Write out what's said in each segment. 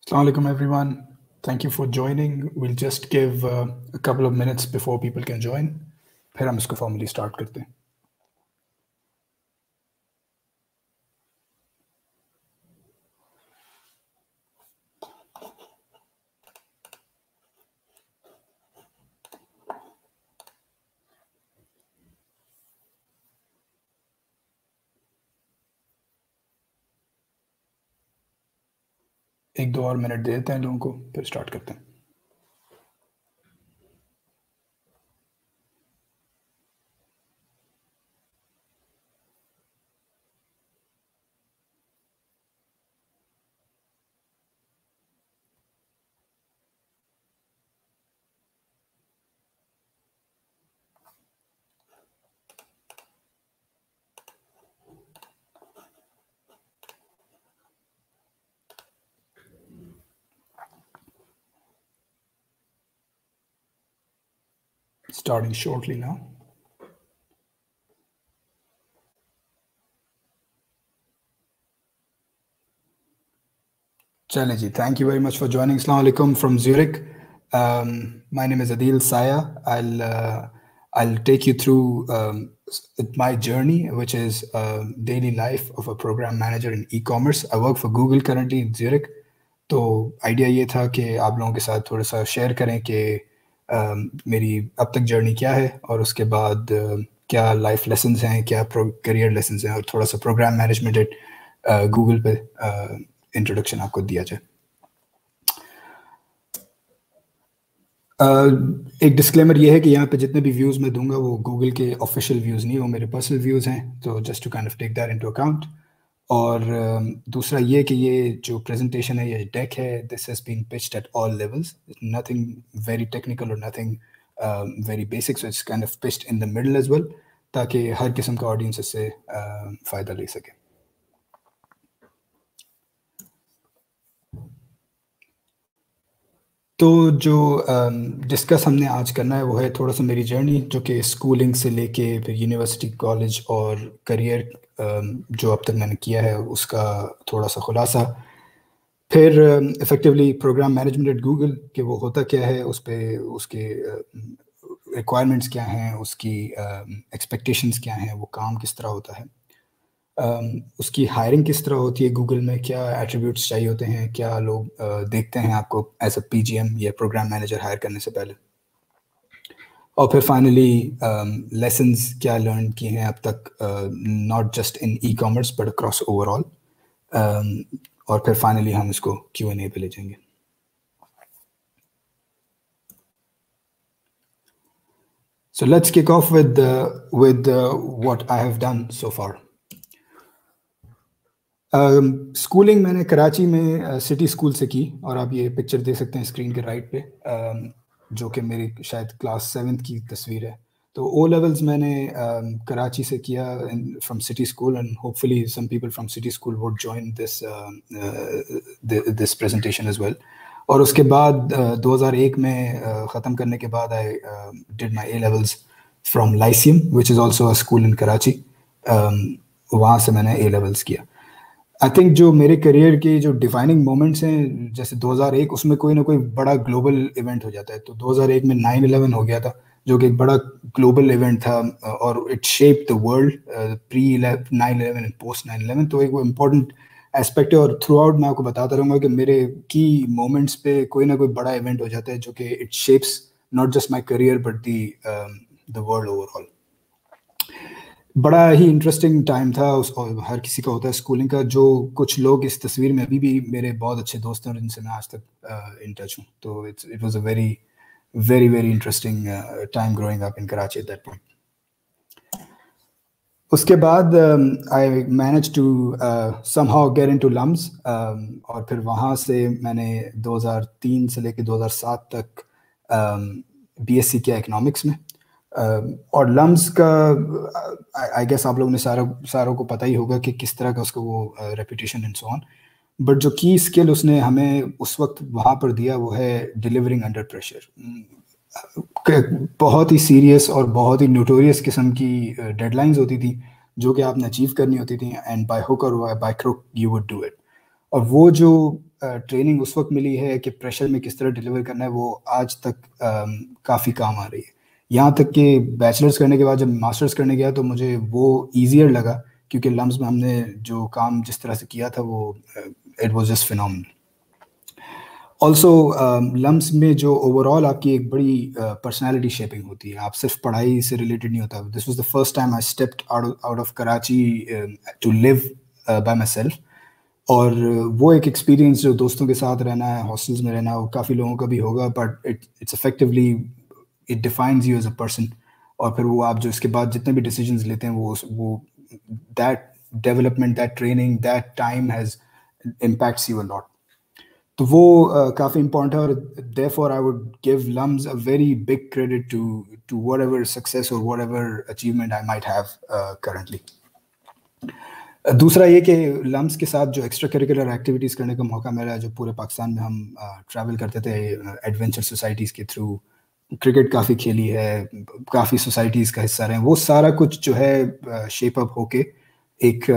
Assalamu alaikum everyone. Thank you for joining. We'll just give a couple of minutes before people can join. फिर हम इसको formally start करते हैं. एक दो और मिनट देते हैं लोगों को, फिर स्टार्ट करते हैं. Starting shortly now. चलें जी, thank you very much for joining. Assalamu alaikum from Zurich. My name is Adil Saya. I'll take you through my journey, which is daily life of a program manager in e-commerce. I work for Google currently in Zurich. तो idea ये था कि आप लोगों के साथ थोड़ा सा शेयर करें कि मेरी अब तक जर्नी क्या है और उसके बाद क्या लाइफ लेसन्स हैं, क्या करियर लेसन्स हैं और थोड़ा सा प्रोग्राम मैनेजमेंट एट गूगल पे इंट्रोडक्शन आपको दिया जाए. एक डिस्क्लेमर ये है कि यहाँ पे जितने भी व्यूज़ मैं दूंगा वो गूगल के ऑफिशियल व्यूज़ नहीं, वो मेरे पर्सनल व्यूज़ हैं, तो just to kind of take that into account. और दूसरा ये कि ये जो प्रेजेंटेशन है, ये डेक है, this has been pitched at all levels, nothing very technical और nothing very basic, so it's kind of pitched in the middle as well, ताकि हर किस्म का ऑडियंस इससे फ़ायदा ले सके. तो जो डिस्कस हमने आज करना है वो है थोड़ा सा मेरी जर्नी, जो कि स्कूलिंग से लेके फिर यूनिवर्सिटी, कॉलेज और करियर जो अब तक मैंने किया है उसका थोड़ा सा खुलासा. फिर effectively programme management at Google कि वो होता क्या है, उस पे उसके रिक्वायरमेंट्स क्या हैं, उसकी एक्सपेक्टेशंस क्या हैं, वो काम किस तरह होता है, उसकी हायरिंग किस तरह होती है गूगल में, क्या एट्रीब्यूट्स चाहिए होते हैं, क्या लोग देखते हैं आपको एज अ पीजीएम या प्रोग्राम मैनेजर हायर करने से पहले, और फिर फाइनली लेसन्स क्या लर्न किए हैं अब तक, not just in e commerce but across overall, और फिर फाइनली हम इसको Q&A पे ले जाएंगे. So let's kick off with what I have done so far. Schooling मैंने कराची में सिटी स्कूल से की, और आप ये पिक्चर देख सकते हैं स्क्रीन के राइट पे, जो कि मेरी शायद क्लास 7th की तस्वीर है. तो ओ लेवल्स मैंने कराची से किया from City School, and hopefully some people from City School would join this presentation as well. और उसके बाद 2001 में ख़त्म करने के बाद I did my A levels from Lyceum which is also a school in Karachi. वहाँ से मैंने ए लेवल्स किया. आई थिंक जो मेरे करियर के जो डिफाइनिंग मोमेंट्स हैं, जैसे 2001, उसमें कोई ना कोई बड़ा ग्लोबल इवेंट हो जाता है. तो 2001 में 9/11 हो गया था, जो कि एक बड़ा ग्लोबल इवेंट था, और it shape the world pre 9/11 and post 9/11. तो एक वो इम्पोर्टेंट एस्पेक्ट है, और थ्रू आउट मैं आपको बताता रहूँगा कि मेरे की मोमेंट्स पे कोई ना कोई बड़ा इवेंट हो जाता है जो कि it shapes not just my career but the world overall. बड़ा ही इंटरेस्टिंग टाइम था, उस हर किसी का होता है स्कूलिंग का. जो कुछ लोग इस तस्वीर में अभी भी मेरे बहुत अच्छे दोस्त हैं और जिनसे मैं आज तक इन टच हूँ. तो it was a very very very interesting time growing up in Karachi at that point. उसके बाद I manage to somehow get into LUMS, और फिर वहाँ से मैंने 2003 से लेकर 2007 तक BSc किया इकोनॉमिक्स में. और लम्स का आई गेस आप लोगों ने सारों को पता ही होगा कि किस तरह का उसका वो reputation and so on. But जो की स्किल उसने हमें उस वक्त वहाँ पर दिया वो है डिलीवरिंग अंडर प्रेशर. बहुत ही सीरियस और बहुत ही नोटोरियस किस्म की डेडलाइंस होती थी जो कि आपने अचीव करनी होती थी, एंड बाय हुक और by crook you would do it. और वो जो ट्रेनिंग उस वक्त मिली है कि प्रेशर में किस तरह डिलीवर करना है, वो आज तक काफ़ी काम आ रही है। यहाँ तक कि बैचलर्स करने के बाद जब मास्टर्स करने गया तो मुझे वो ईजियर लगा, क्योंकि लम्स में हमने जो काम जिस तरह से किया था वो it was just phenomenal. Also LUMS में जो ओवरऑल आपकी एक बड़ी पर्सनालिटी शेपिंग होती है, आप सिर्फ पढ़ाई से रिलेटेड नहीं होता। This was the first time I stepped out of Karachi to live by myself, और वो एक एक्सपीरियंस जो दोस्तों के साथ रहना है, हॉस्टल्स में रहना, वो काफ़ी लोगों का भी होगा, but it's effectively it defines you as a person. और फिर वो आप जो इसके बाद जितने भी डिसीजंस लेते हैं वो that development, that training, that time has impacts you a lot. तो वो काफ़ी इम्पोर्टेंट है, और therefore I would give LUMS a very big credit to whatever success और whatever achievement I might have currently. दूसरा ये कि लम्स के साथ जो एक्स्ट्रा करिकुलर एक्टिविटीज़ करने का मौका मिला, जो पूरे पाकिस्तान में हम ट्रैवल करते थे एडवेंचर सोसाइटीज़ के थ्रू, क्रिकेट काफ़ी खेली है, काफ़ी सोसाइटीज़ का हिस्सा रहे, वो सारा कुछ जो है शेप अप होके एक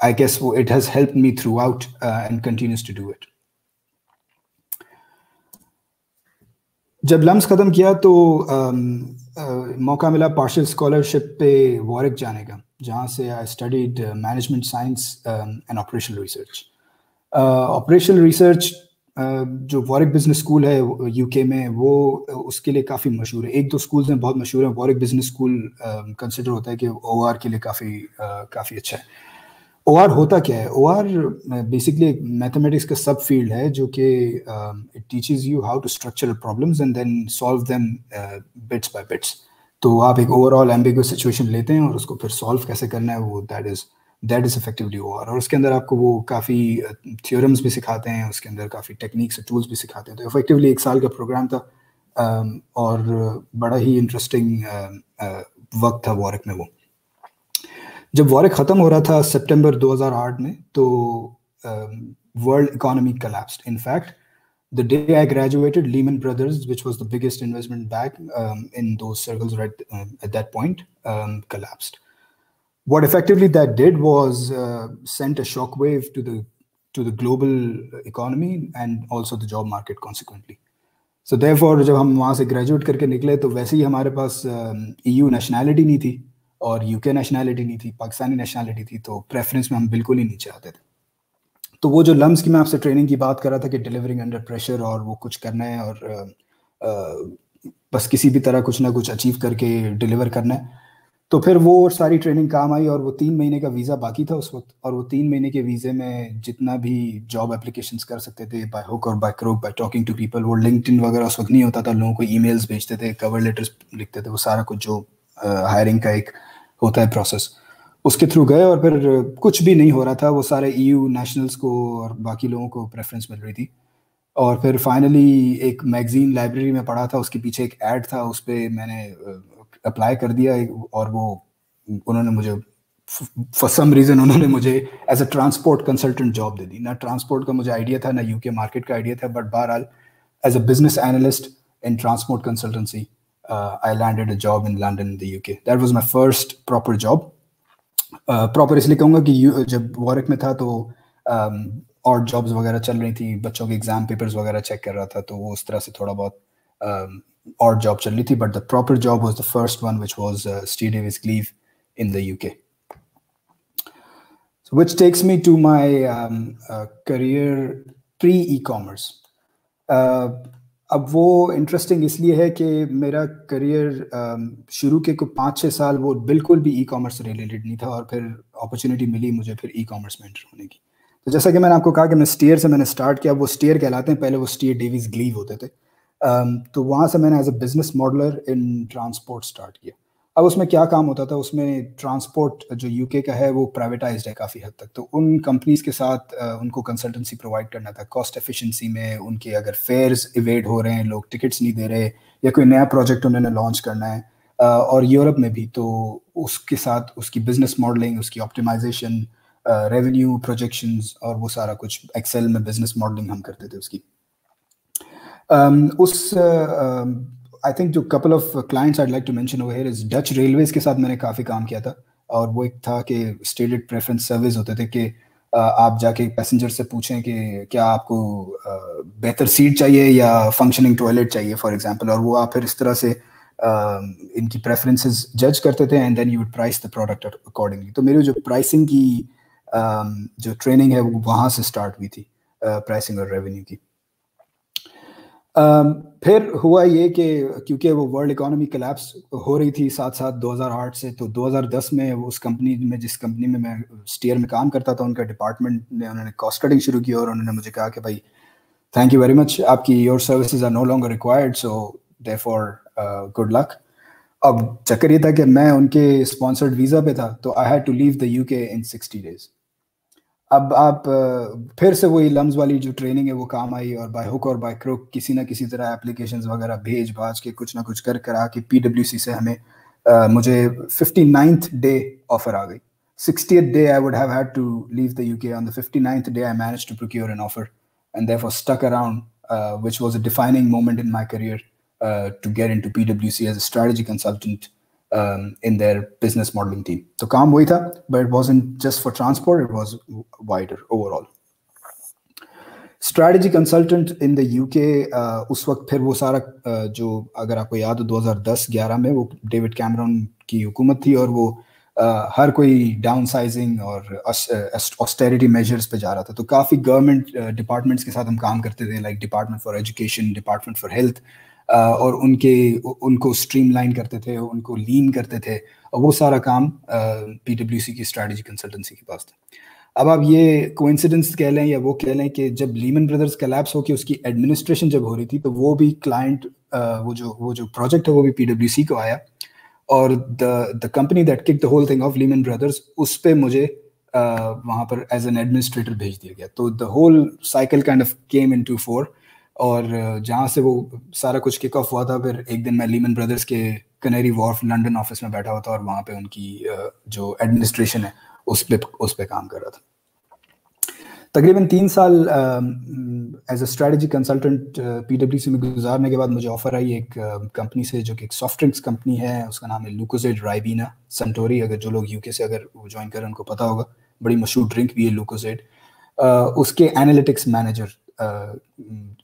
आई गेस वो it has helped me throughout and continues to do it. जब लम्स ख़त्म किया तो मौका मिला पार्शियल स्कॉलरशिप पे वॉरिक जाने का, जहाँ से I studied management science and operational research. Operations research जो वॉरिक बिजनेस स्कूल है यूके में, वो उसके लिए काफ़ी मशहूर है। एक दो स्कूल्स में बहुत मशहूर है, वॉरिक बिजनेस स्कूल कंसिडर होता है कि ओआर के लिए काफ़ी अच्छा है। ओआर होता क्या है? ओआर बेसिकली एक मैथमेटिक्स का सब फील्ड है जो कि it teaches you how to structure problems and then solve them bits by bits. तो आप एक ओवरऑल एम्बिगुअस सिचुएशन लेते हैं और उसको फिर सॉल्व कैसे करना है, वो दैट इज इफेक्टिवली ओआर। और उसके अंदर आपको वो काफ़ी थ्योरम्स भी सिखाते हैं, उसके अंदर काफ़ी टेक्निक्स और टूल्स भी सिखाते हैं। तो इफेक्टिवली 1 साल का प्रोग्राम था, और बड़ा ही इंटरेस्टिंग वक्त था वॉरिक में वो। जब वॉर ख़त्म हो रहा था सितंबर 2008 में, तो world economy collapsed. In fact, the day I graduated, Lehman Brothers, which was the biggest investment bank in those circles right at that point, collapsed. What effectively that did was sent a shockwave to the global economy and also the job market consequently. So therefore, जब हम वहाँ से graduate करके निकले तो वैसे ही हमारे पास EU nationality नहीं थी और यूके नेशनैलिटी नहीं थी, पाकिस्तानी नेशनैलिटी थी, तो प्रेफरेंस में हम बिल्कुल ही नीचे आते थे। तो वो जो लम्स की मैं आपसे ट्रेनिंग की बात कर रहा था कि डिलीवरिंग अंडर प्रेशर और वो कुछ करना है और बस किसी भी तरह कुछ ना कुछ अचीव करके डिलीवर करना है, तो फिर वो सारी ट्रेनिंग काम आई। और वो 3 महीने का वीज़ा बाकी था उस वक्त, और वो 3 महीने के वीज़े में जितना भी जॉब एप्लीकेशंस कर सकते थे बाय हुक और by crook, by talking to people, वो लिंक्डइन वगैरह उस वक्त नहीं होता था, लोगों को ईमेल्स भेजते थे, कवर लेटर्स लिखते थे, वो सारा कुछ जो हायरिंग का एक होता है प्रोसेस, उसके थ्रू गए। और फिर कुछ भी नहीं हो रहा था, वो सारे EU नेशनल्स को और बाकी लोगों को प्रेफरेंस मिल रही थी। और फिर फाइनली एक मैगजीन लाइब्रेरी में पढ़ा था, उसके पीछे एक ऐड था, उस पर मैंने अप्लाई कर दिया, और वो उन्होंने मुझे फॉर सम रीज़न उन्होंने मुझे as a transport consultant job दे दी। ना ट्रांसपोर्ट का मुझे आइडिया था, ना यूके मार्केट का आइडिया था, बट बहरहाल as a business analyst in transport consultancy I landed a job in London in the UK. That was my first proper job. Proper इसलिए कहूँगा कि जब वॉरिक में था तो और जॉब्स वगैरह चल रही थी, बच्चों के एग्जाम पेपर्स वगैरह चेक कर रहा था, तो वो उस तरह से थोड़ा बहुत और जॉब चल रही थी, but the proper job was the first one which was Steve Davis Gleave in the UK, which takes me to my career pre e-commerce. अब वो इंटरेस्टिंग इसलिए है कि मेरा करियर शुरू के कुछ 5-6 साल वो बिल्कुल भी ई-कॉमर्स से रिलेटेड नहीं था, और फिर अपॉर्चुनिटी मिली मुझे फिर ई-कॉमर्स में एंटर होने की। तो जैसा कि मैंने आपको कहा कि मैं स्टीयर से मैंने स्टार्ट किया, वो स्टीयर कहलाते हैं, पहले वो स्टीयर डेविस ग्लीव होते थे। तो वहाँ से मैंने as a business modeller in transport start किया। अब उसमें क्या काम होता था, उसमें ट्रांसपोर्ट जो यूके का है वो प्राइवेटाइज्ड है काफ़ी हद तक, तो उन कंपनीज के साथ उनको कंसल्टेंसी प्रोवाइड करना था कॉस्ट एफिशिएंसी में। उनके अगर फेयर्स इवेड हो रहे हैं, लोग टिकट्स नहीं दे रहे, या कोई नया प्रोजेक्ट उन्होंने लॉन्च करना है, और यूरोप में भी, तो उसके साथ उसकी बिजनेस मॉडलिंग, उसकी ऑप्टिमाइजेशन, रेवेन्यू प्रोजेक्शंस, और वो सारा कुछ एक्सेल में बिजनेस मॉडलिंग हम करते थे उसकी। आई थिंक जो couple of clients I'd like to mention over here is Dutch Railways के साथ मैंने काफ़ी काम किया था, और वो एक था कि स्टेटेड प्रेफरेंस सर्विस होते थे कि आप जाके पैसेंजर से पूछें कि क्या आपको बेहतर सीट चाहिए या फंक्शनिंग टॉयलेट चाहिए फॉर एग्जांपल, और वो आप फिर इस तरह से इनकी प्रेफरेंसेस जज करते थे, and then you would price the product accordingly. तो मेरी जो प्राइसिंग की जो ट्रेनिंग है वो वहाँ से स्टार्ट हुई थी, प्राइसिंग और रेवेन्यू की। फिर हुआ ये कि क्योंकि वो वर्ल्ड इकोनॉमी कोलैप्स हो रही थी साथ साथ 2008 से, तो 2010 में उस कंपनी में, जिस कंपनी में मैं स्टीयर में काम करता था, उनका डिपार्टमेंट ने उन्होंने कॉस्ट कटिंग शुरू की, और उन्होंने मुझे कहा कि भाई थैंक यू वेरी मच, आपकी your services are no longer required, so therefore good luck. अब चक्कर ये था कि मैं उनके स्पॉन्सर्ड वीज़ा पे था, तो I had to leave the UK in 60 days. अब आप फिर से वही लम्स वाली जो ट्रेनिंग है वो काम आई, और बाय हुक और बाय क्रुक किसी ना किसी तरह एप्लीकेशंस वगैरह भेज भाज के कुछ ना कुछ कर करा के पीडब्ल्यूसी से हमें मुझे 59th डे ऑफर आ गई। 60th day I would have had to leave the UK. On the 59th day I managed to procure an offer, and therefore stuck around, which was a defining moment in my career, to get into PwC as a strategy consultant in their business modeling team. So काम वही था, but it wasn't just for transport, it was wider overall. Strategy consultant in the UK, उस वक्त फिर वो सारा जो अगर आपको याद हो 2010-11 में वो डेविड कैमरन की हुकूमत थी, और वो हर कोई डाउन साइजिंग और ऑस्टेरिटी मेजर्स पे जा रहा था। तो काफ़ी गवर्नमेंट डिपार्टमेंट्स के साथ हम काम करते थे, like department for education, department for health, और उनको स्ट्रीमलाइन करते थे, उनको लीन करते थे, और वो सारा काम पीडब्ल्यूसी की स्ट्रैटेजी कंसल्टेंसी के पास था। अब आप ये कोइंसिडेंस कह लें या वो कह लें कि जब लीमन ब्रदर्स कोलैप्स होकर उसकी एडमिनिस्ट्रेशन जब हो रही थी, तो वो भी क्लाइंट, वो जो प्रोजेक्ट है वो भी पीडब्ल्यूसी को आया, और the company that kick the whole thing of Lehman brothers, उस पे मुझे वहाँ पर एज एन एडमिनिस्ट्रेटर भेज दिया गया। तो the whole cycle kind of came into fore, और जहाँ से वो सारा कुछ किक ऑफ हुआ था, फिर एक दिन मैं लीमन ब्रदर्स के कनेरी वॉर्फ लंदन ऑफिस में बैठा हुआ था, और वहाँ पे उनकी जो एडमिनिस्ट्रेशन है उस पे काम कर रहा था। तकरीबन 3 साल एज अ स्ट्रेटजी कंसल्टेंट पीडब्ल्यूसी में गुजारने के बाद मुझे ऑफर आई एक कंपनी से, जो कि एक सॉफ्ट ड्रिंक्स कंपनी है, उसका नाम है लुकोजेड राइबीना सनटोरी। अगर जो लोग यूके से अगर वो ज्वाइन करें उनको पता होगा, बड़ी मशहूर ड्रिंक भी है लुकोजेड। उसके analytics manager,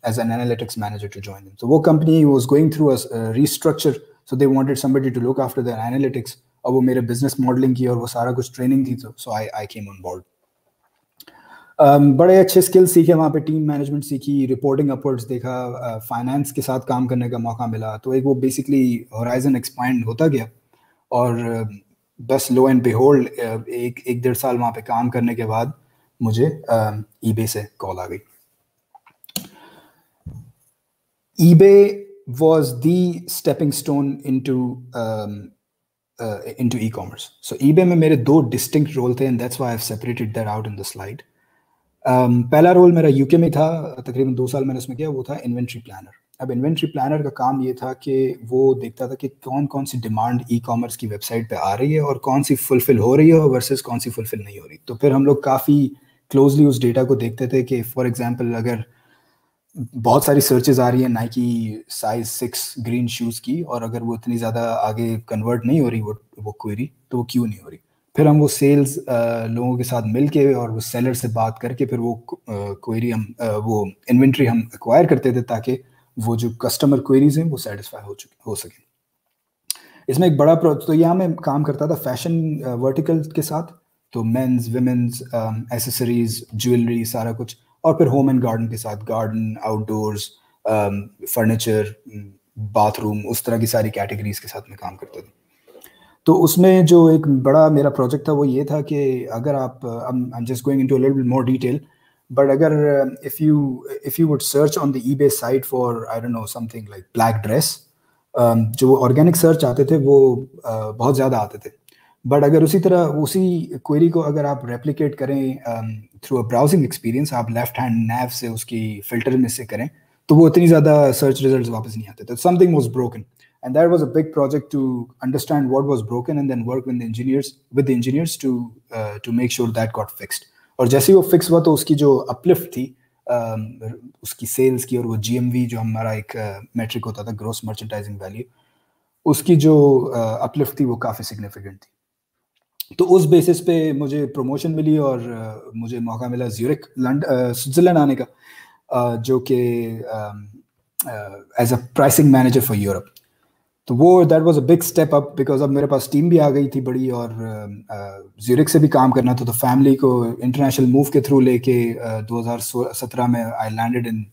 as an analytics manager to join them. तो वो company was going through a restructure, so they wanted somebody to look after their analytics, और वो मेरे बिजनेस मॉडलिंग की और वो सारा कुछ ट्रेनिंग थी, तो सो आई केम ऑन बोर्ड। बड़े अच्छे स्किल्स सीखे वहाँ पे, टीम मैनेजमेंट सीखी, रिपोर्टिंग अपवर्ड्स देखा, फाइनेंस के साथ काम करने का मौका मिला। तो एक वो बेसिकली होराइजन एक्सपांड होता गया, और बस लो एंड बिहोल्ड एक 1.5 साल वहाँ पे काम करने के बाद मुझे ईबे से कॉल आ गई। EBay was the stepping stone into e-commerce. So eBay में मेरे 2 distinct रोल थे, and that's why I've separated that out in the slide. पहला रोल मेरा यूके में था, तकरीबन 2 साल मैंने उसमें किया, वो था इन्वेंट्री प्लानर। अब इन्वेंट्री प्लानर का काम ये था कि वो देखता था कि कौन कौन सी डिमांड ई कॉमर्स की वेबसाइट पे आ रही है, और कौन सी फुलफिल हो रही है वर्सेस कौन सी फुलफिल नहीं हो रही। तो फिर हम लोग काफ़ी क्लोजली उस डेटा को देखते थे कि फॉर एग्जांपल अगर बहुत सारी सर्चेज आ रही है नाइकी साइज 6 ग्रीन शूज़ की, और अगर वो इतनी ज़्यादा आगे कन्वर्ट नहीं हो रही वो क्वेरी, तो वो क्यों नहीं हो रही। फिर हम वो सेल्स लोगों के साथ मिल के और वो सेलर से बात करके फिर वो क्वेरी हम वो इन्वेंट्री हम एक्वायर करते थे, ताकि वो जो कस्टमर क्वेरीज हैं वो सेटिस्फाई हो सके। इसमें एक बड़ा तो यहाँ मैं काम करता था फैशन वर्टिकल के साथ, तो मेंस, विमेंस, एसेसरीज, ज्वेलरी, सारा कुछ, और फिर होम एंड गार्डन के साथ, गार्डन, आउटडोर्स, फर्नीचर, बाथरूम, उस तरह की सारी कैटेगरीज के साथ मैं काम करता था। तो उसमें जो एक बड़ा मेरा प्रोजेक्ट था वो ये था कि अगर आप I am just going into a little bit more detail, but अगर if you would search on the eBay site for I don't know something like black dress, जो ऑर्गेनिक सर्च आते थे वो बहुत ज़्यादा आते थे। बट अगर उसी क्वेरी को अगर आप रेप्लिकेट करें थ्रू अ ब्राउजिंग एक्सपीरियंस, आप लेफ्ट हैंड नैव से उसकी फिल्टर में से करें, तो वो इतनी ज़्यादा सर्च रिजल्ट्स वापस नहीं आते थे। Something was broken, and that was a big project to understand what was broken and then work with the engineers to make sure that got fixed. और जैसे ही वो फिक्स हुआ तो उसकी जो अपलिफ्ट थी उसकी सेल्स की, और वो GMV जो हमारा एक मेट्रिक होता था, ग्रोस मर्चेंडाइजिंग वैल्यू, उसकी जो अपलिफ्ट थी वो काफ़ी सिग्निफिकेंट थी। तो उस बेसिस पे मुझे प्रमोशन मिली और मुझे मौका मिला ज़्यूरिख स्विट्ज़रलैंड आने का, जो कि as a pricing manager for Europe. तो वो that was a big step up, because अब मेरे पास टीम भी आ गई थी बड़ी, और ज़्यूरिख से भी काम करना था। तो फैमिली को इंटरनेशनल मूव के थ्रू लेके 2017 में I landed in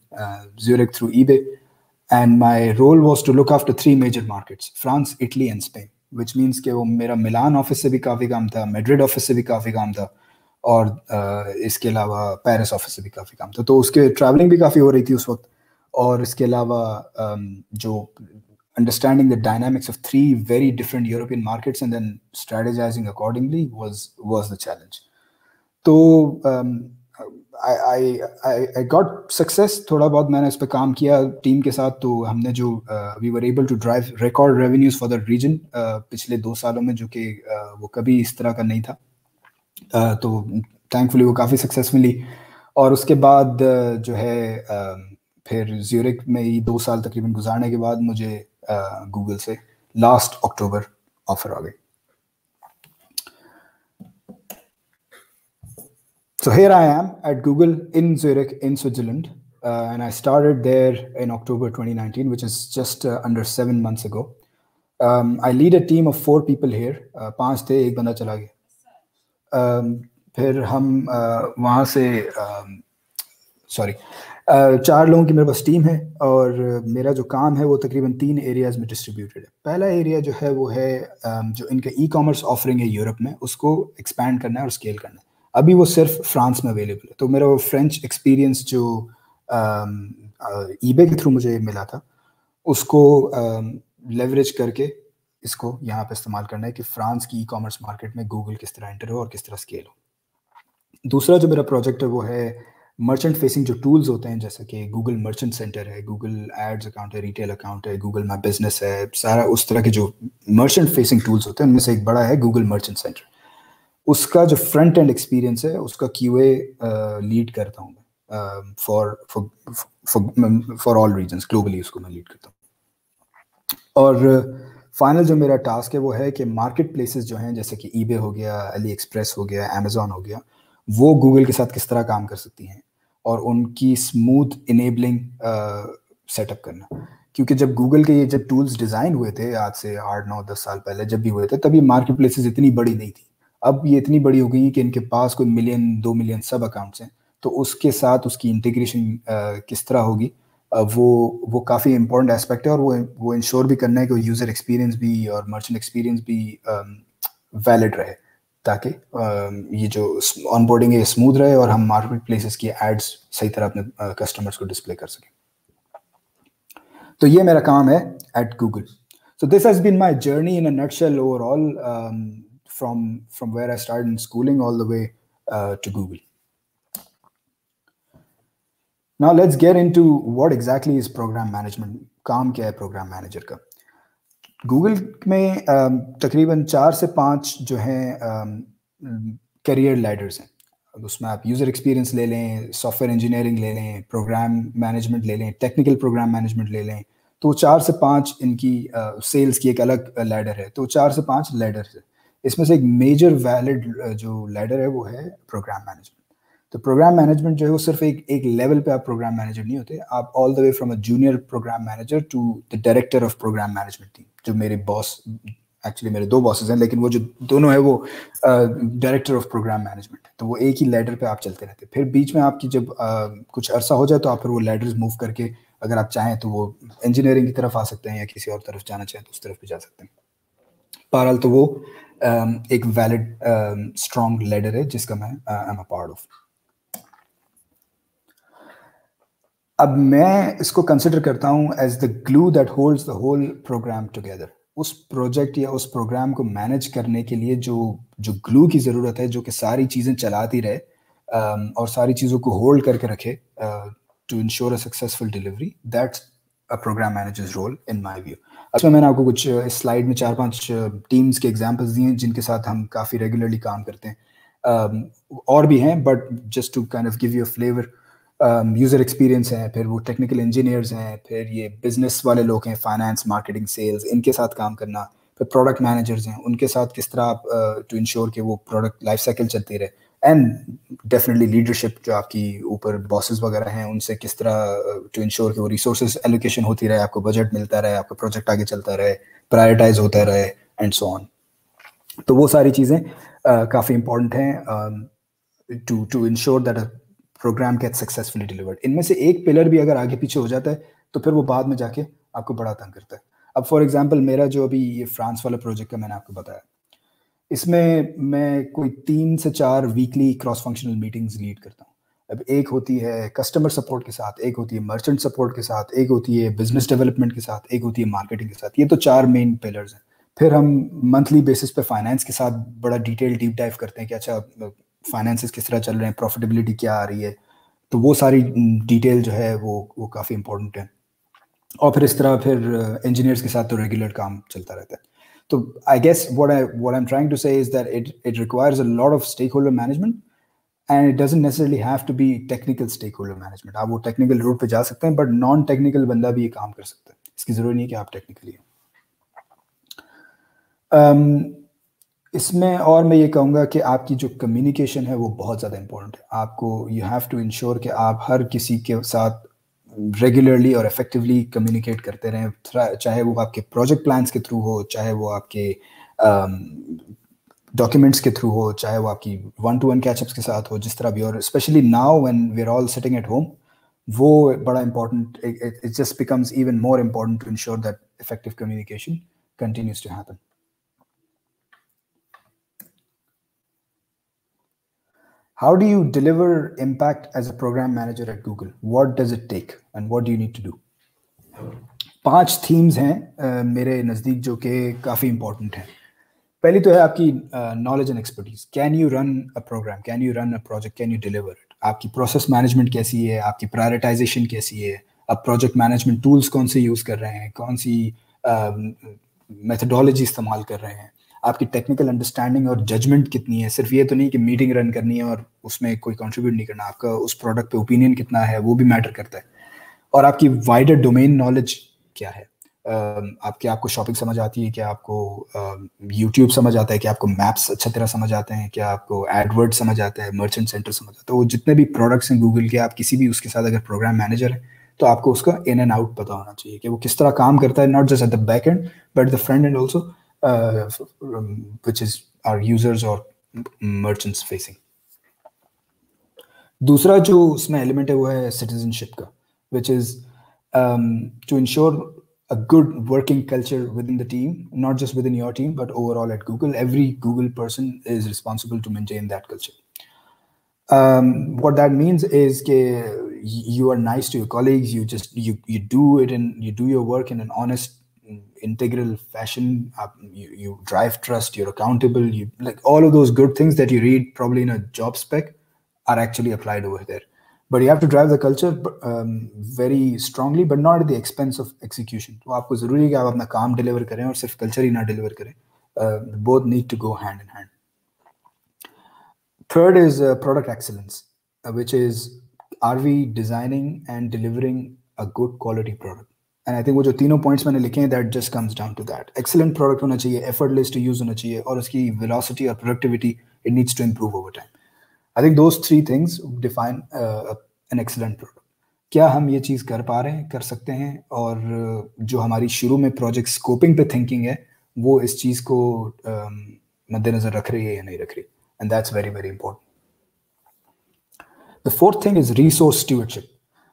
Zurich through eBay, and my role was to look after 3 major markets, France, Italy and Spain, which means कि वो मेरा मिलान ऑफिस से भी काफ़ी काम था, मैड्रिड ऑफिस से भी काफ़ी काम था, और इसके अलावा पेरिस ऑफिस से भी काफ़ी काम था। तो उसके ट्रैवलिंग भी काफ़ी हो रही थी उस वक्त, और इसके अलावा जो understanding the dynamics of 3 very different European markets and then strategizing accordingly was the challenge. तो I got success, थोड़ा बहुत मैंने इस पे काम किया टीम के साथ। तो हमने जो we were able to drive record revenues for the region पिछले 2 सालों में, जो कि वो कभी इस तरह का नहीं था। तो थैंकफुली वो काफ़ी सक्सेस मिली। और उसके बाद जो है फिर ज़्यूरिख में ही 2 साल तकरीबन गुजारने के बाद मुझे गूगल से लास्ट अक्टूबर ऑफर आ गई। So here I am at Google in Zurich in Switzerland, and I started there in October 2019, which is just under 7 months ago. I lead a team of 4 people here. 5 थे, एक बंदा चला गया। फिर हम वहाँ से सॉरी 4 लोगों की मेरे पास टीम है, और मेरा जो काम है वो तकरीबन 3 एरियाज़ में डिस्ट्रीब्यूटेड है। पहला एरिया जो है वो है जो इनका ई कॉमर्स ऑफरिंग है यूरोप में, उसको एक्सपैंड करना है और स्केल करना है। अभी वो सिर्फ फ्रांस में अवेलेबल है। तो मेरा वो फ्रेंच एक्सपीरियंस जो ईबे के थ्रू मुझे मिला था, उसको लेवरेज करके इसको यहाँ पे इस्तेमाल करना है कि फ्रांस की ई कॉमर्स मार्केट में गूगल किस तरह एंटर हो और किस तरह स्केल हो। दूसरा जो मेरा प्रोजेक्ट है वो है मर्चेंट फेसिंग जो टूल्स होते हैं, जैसे कि गूगल मर्चेंट सेंटर है, गूगल एड्स अकाउंट है, रिटेल अकाउंट है, गूगल माई बिजनेस है, सारा उस तरह के जो मर्चेंट फेसिंग टूल्स होते हैं उनमें से एक बड़ा है गूगल मर्चेंट सेंटर। उसका जो फ्रंट एंड एक्सपीरियंस है उसका क्यूए लीड करता हूँ मैं फॉर ऑल रीजन्स ग्लोबली, उसको मैं लीड करता हूँ। और फाइनल जो मेरा टास्क है वो है कि मार्केट प्लेसेस जो हैं, जैसे कि ईबे हो गया, अली एक्सप्रेस हो गया, अमेजोन हो गया, वो गूगल के साथ किस तरह काम कर सकती हैं और उनकी स्मूथ इनेबलिंग सेटअप करना। क्योंकि जब गूगल के ये जब टूल्स डिज़ाइन हुए थे आज से 8-9-10 साल पहले जब भी हुए थे, तभी मार्केट प्लेसेस इतनी बड़ी नहीं थी। अब ये इतनी बड़ी हो गई कि इनके पास कोई 1 मिलियन 2 मिलियन सब अकाउंट्स हैं। तो उसके साथ उसकी इंटीग्रेशन किस तरह होगी, वो काफ़ी इंपॉर्टेंट एस्पेक्ट है, और वो इंश्योर भी करना है कि यूज़र एक्सपीरियंस भी और मर्चेंट एक्सपीरियंस भी वैलिड रहे, ताकि ये जो ऑनबोर्डिंग है स्मूथ रहे और हम मार्केट प्लेसेस की एड्स सही तरह अपने कस्टमर्स को डिस्प्ले कर सकें। तो ये मेरा काम है at Google. So this has been my journey in a nutshell overall, from where I started in schooling all the way to Google. Now let's get into what exactly is program management. काम क्या है programme manager का? Google में तकरीबन 4 से 5 जो हैं career ladders हैं। अब उसमें आप यूज़र एक्सपीरियंस ले लें, सॉफ्टवेयर इंजीनियरिंग ले लें, प्रोग्राम मैनेजमेंट ले लें, टेक्निकल प्रोग्राम मैनेजमेंट ले लें, तो 4 से 5 इनकी सेल्स की एक अलग लैडर है। तो 4 से 5 लैडर है। इसमें से एक मेजर वैलिड जो लैडर है वो है प्रोग्राम मैनेजमेंट। तो प्रोग्राम मैनेजमेंट जो है वो सिर्फ एक लेवल पे आप प्रोग्राम मैनेजर नहीं होते, आप all the way from a junior programme manager to the director of programme management team. जो मेरे बॉस, एक्चुअली मेरे 2 बॉसेस हैं, लेकिन वो जो दोनों है वो डायरेक्टर ऑफ प्रोग्राम मैनेजमेंट है। तो वो एक ही लैडर पे आप चलते रहते हैं। फिर बीच में आपकी जब कुछ अरसा हो जाए तो आप फिर वो लैडर्स मूव करके अगर आप चाहें तो वो इंजीनियरिंग की तरफ आ सकते हैं, या किसी और तरफ जाना चाहें तो उस तरफ भी जा सकते हैं। बहरहाल तो वो एक वैलिड स्ट्रॉन्ग लैडर है जिसका मैं I am a part of. अब मैं इसको कंसिडर करता हूँ as the glue that holds the whole programme together. उस प्रोजेक्ट या उस प्रोग्राम को मैनेज करने के लिए जो ग्लू की ज़रूरत है, जो कि सारी चीज़ें चलाती रहे और सारी चीज़ों को होल्ड करके रखे to ensure a successful delivery, that's a programme manager's role in my view. अच्छा, मैंने आपको कुछ इस स्लाइड में 4-5 टीम्स के एग्जांपल्स दिए हैं जिनके साथ हम काफ़ी रेगुलरली काम करते हैं। और भी हैं, but just to kind of give you a flavour. User experience है, फिर वो टेक्निकल इंजीनियर्स हैं, फिर ये बिजनेस वाले लोग हैं, फाइनेंस, मार्केटिंग, सेल्स, इनके साथ काम करना, फिर प्रोडक्ट मैनेजर्स हैं, उनके साथ किस तरह आप टू इंश्योर कि वो प्रोडक्ट लाइफ साइकिल चलती रहे, एंड डेफिनेटली लीडरशिप जो आपकी ऊपर बॉसेस वगैरह हैं उनसे किस तरह टू इंश्योर कि वो रिसोर्सेज एलोकेशन होती रहे, आपको बजट मिलता रहे, आपका प्रोजेक्ट आगे चलता रहे, प्रायोरिटाइज होता रहे एंड सो ऑन। तो वो सारी चीज़ें काफ़ी इंपॉर्टेंट हैं to ensure that a program get successfully delivered. इनमें से एक पिलर भी अगर आगे पीछे हो जाता है तो फिर वो बाद में जाके आपको बड़ा तंग करता है। अब फॉर एग्जांपल मेरा जो अभी ये फ्रांस वाला प्रोजेक्ट का मैंने आपको बताया, इसमें मैं कोई 3 से 4 weekly cross functional meetings lead करता हूँ। अब एक होती है कस्टमर सपोर्ट के साथ, एक होती है मर्चेंट सपोर्ट के साथ, एक होती है बिजनेस डेवलपमेंट के साथ, एक होती है मार्केटिंग के साथ। ये तो 4 मेन पिलर्स हैं। फिर हम मंथली बेसिस पे फाइनेंस के साथ बड़ा डिटेल डीप डाइव करते हैं कि अच्छा फाइनेंसेस किस तरह चल रहे हैं, प्रॉफिटेबिलिटी क्या आ रही है। तो वो सारी डिटेल जो है वो काफ़ी इंपॉर्टेंट है। और फिर इस तरह फिर इंजीनियर्स के साथ तो रेगुलर काम चलता रहता है। तो I guess what I'm trying to say is that it requires a lot of stakeholder management and it doesn't necessarily have to be technical stakeholder management. आप वो टेक्निकल रूट पे जा सकते हैं, बट नॉन टेक्निकल बंदा भी ये काम कर सकता है। इसकी जरूरत नहीं है कि आप टेक्निकली हो। इसमें और मैं ये कहूँगा कि आपकी जो कम्युनिकेशन है वो बहुत ज़्यादा इंपॉर्टेंट है। आपको यू हैव टू इंश्योर कि आप हर किसी के साथ रेगुलरली और इफेक्टिवली कम्युनिकेट करते रहें, चाहे वो आपके प्रोजेक्ट प्लान्स के थ्रू हो, चाहे वो आपके डॉक्यूमेंट्स के थ्रू हो, चाहे वो आपकी 1-to-1 कैचअप्स के साथ हो, जिस तरह भी। और specially now when we are all sitting at home, वो बड़ा important, it just becomes even more important to ensure that effective communication continues to happen. How do you deliver impact as a program manager at Google? What does it take and what do you need to do? 5 themes हैं मेरे नज़दीक जो कि काफ़ी important हैं। पहली तो है आपकी knowledge and expertise. Can you run a program, can you run a project, can you deliver it? आपकी प्रोसेस मैनेजमेंट कैसी है, आपकी प्रायोरिटाइजेशन कैसी है, आप प्रोजेक्ट मैनेजमेंट टूल्स कौन से यूज़ कर रहे हैं, कौन सी मेथडोलॉजी इस्तेमाल कर रहे हैं, आपकी टेक्निकल अंडरस्टैंडिंग और जजमेंट कितनी है। सिर्फ ये तो नहीं कि मीटिंग रन करनी है और उसमें कोई कंट्रीब्यूट नहीं करना, आपका उस प्रोडक्ट पे ओपिनियन कितना है वो भी मैटर करता है। और आपकी वाइडर डोमेन नॉलेज क्या है, आपको शॉपिंग समझ आती है, क्या आपको यूट्यूब समझ आता है, क्या आपको मैप्स अच्छा तरह समझ आते हैं, क्या आपको एडवर्ड समझ आता है, मर्चेंट सेंटर समझ आता है। वो जितने भी प्रोडक्ट्स हैं गूगल के, आप किसी भी उसके साथ अगर प्रोग्राम मैनेजर है तो आपको उसका इन एंड आउट पता होना चाहिए कि वो किस तरह काम करता है, not just at the back end but the front end also, which is our users और मर्चेंट्स फेसिंग। दूसरा जो उसमें एलिमेंट है वो है सिटीजनशिप का, which is to ensure a good working culture within the team, not just within your team, but overall at Google. Every Google person is responsible to maintain that culture. What that means is you are nice to your colleagues. You do it and you do your work in an honest, integral fashion. You drive trust. You're accountable. You like all of those good things that you read probably in a job spec are actually applied over there. But you have to drive the culture very strongly, but not at the expense of execution. तो आपको ज़रूरी है कि आप अपना काम deliver करें और सिर्फ कल्चर ही ना डिलीवर करें. Both need to go hand in hand. Third is product excellence, which is, are we designing and delivering a good quality product? And I think वो जो तीनों points मैंने लिखे हैं, that just comes down to that. Excellent product होना चाहिए, effortless to use होना चाहिए, और उसकी velocity और productivity, it needs to improve over time. I think those 3 things define an excellent product. क्या हम ये चीज़ कर पा रहे हैं, कर सकते हैं, और जो हमारी शुरू में प्रोजेक्ट स्कोपिंग पे थिंकिंग है वो इस चीज़ को मद्देनजर रख रही है या नहीं रख रही, and that's very very important. The fourth thing is resource stewardship.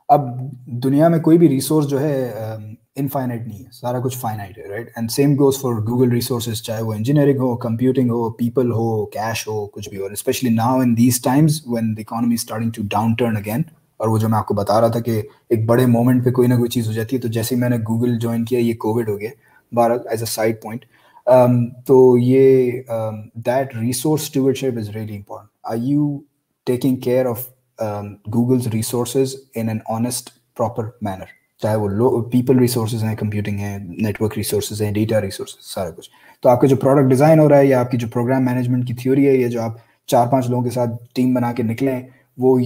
अब दुनिया में कोई भी रिसोर्स जो है इनफाइनाइट नहीं है, सारा कुछ फाइनाइट है, right? And same goes for Google resources, चाहे वो इंजीनियरिंग हो, कंप्यूटिंग हो, पीपल हो, कैश हो, कुछ भी हो। Specially now in these times when the economy is starting to downturn again, और वो जो मैं आपको बता रहा था कि एक बड़े मोमेंट पे कोई ना कोई चीज़ हो जाती है, तो जैसे ही मैंने गूगल ज्वाइन किया ये कोविड हो गया 12 एज अ साइड पॉइंट। तो ये that resource stewardship is really important. Are you taking care of Google's resources in an honest proper manner? चाहे वो पीपल रिसोर्सेज हैं, कंप्यूटिंग है, नेटवर्क रिसोर्सेज हैं, डेटा रिसोर्सेज, सारा कुछ। तो आपका जो प्रोडक्ट डिज़ाइन हो रहा है या आपकी जो प्रोग्राम मैनेजमेंट की थ्योरी है, या जो आप 4-5 लोगों के साथ टीम बना के निकले हैं, वो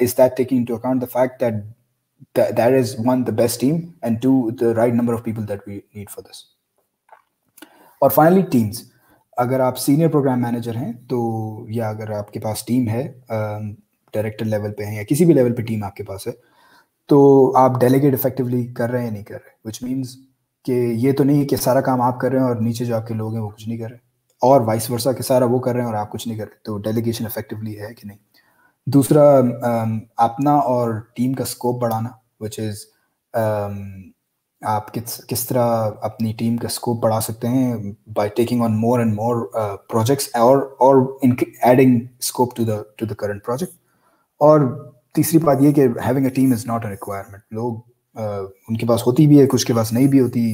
is that taking into account the fact that is, one, the best team, and two, the right number of people that we need for this. और फाइनली टीम्स, अगर आप सीनियर प्रोग्राम मैनेजर हैं तो, या अगर आपके पास टीम है, director level पे है या किसी भी लेवल पे टीम आपके पास है, तो आप डेलीगेट इफेक्टिवली कर रहे हैं या नहीं कर रहे, विच मीन्स कि ये तो नहीं कि सारा काम आप कर रहे हैं और नीचे जो आपके लोग हैं वो कुछ नहीं कर रहे, और वाइस वर्सा कि सारा वो कर रहे हैं और आप कुछ नहीं कर रहे, तो डेलीगेशन इफेक्टिवली है कि नहीं। दूसरा, अपना और टीम का स्कोप बढ़ाना, विच इज़ आप किस तरह अपनी टीम का स्कोप बढ़ा सकते हैं by taking on more and more projects और adding scope to the current project. और तीसरी बात ये कि having a team is not a requirement. लोग उनके पास होती भी है, कुछ के पास नहीं भी होती,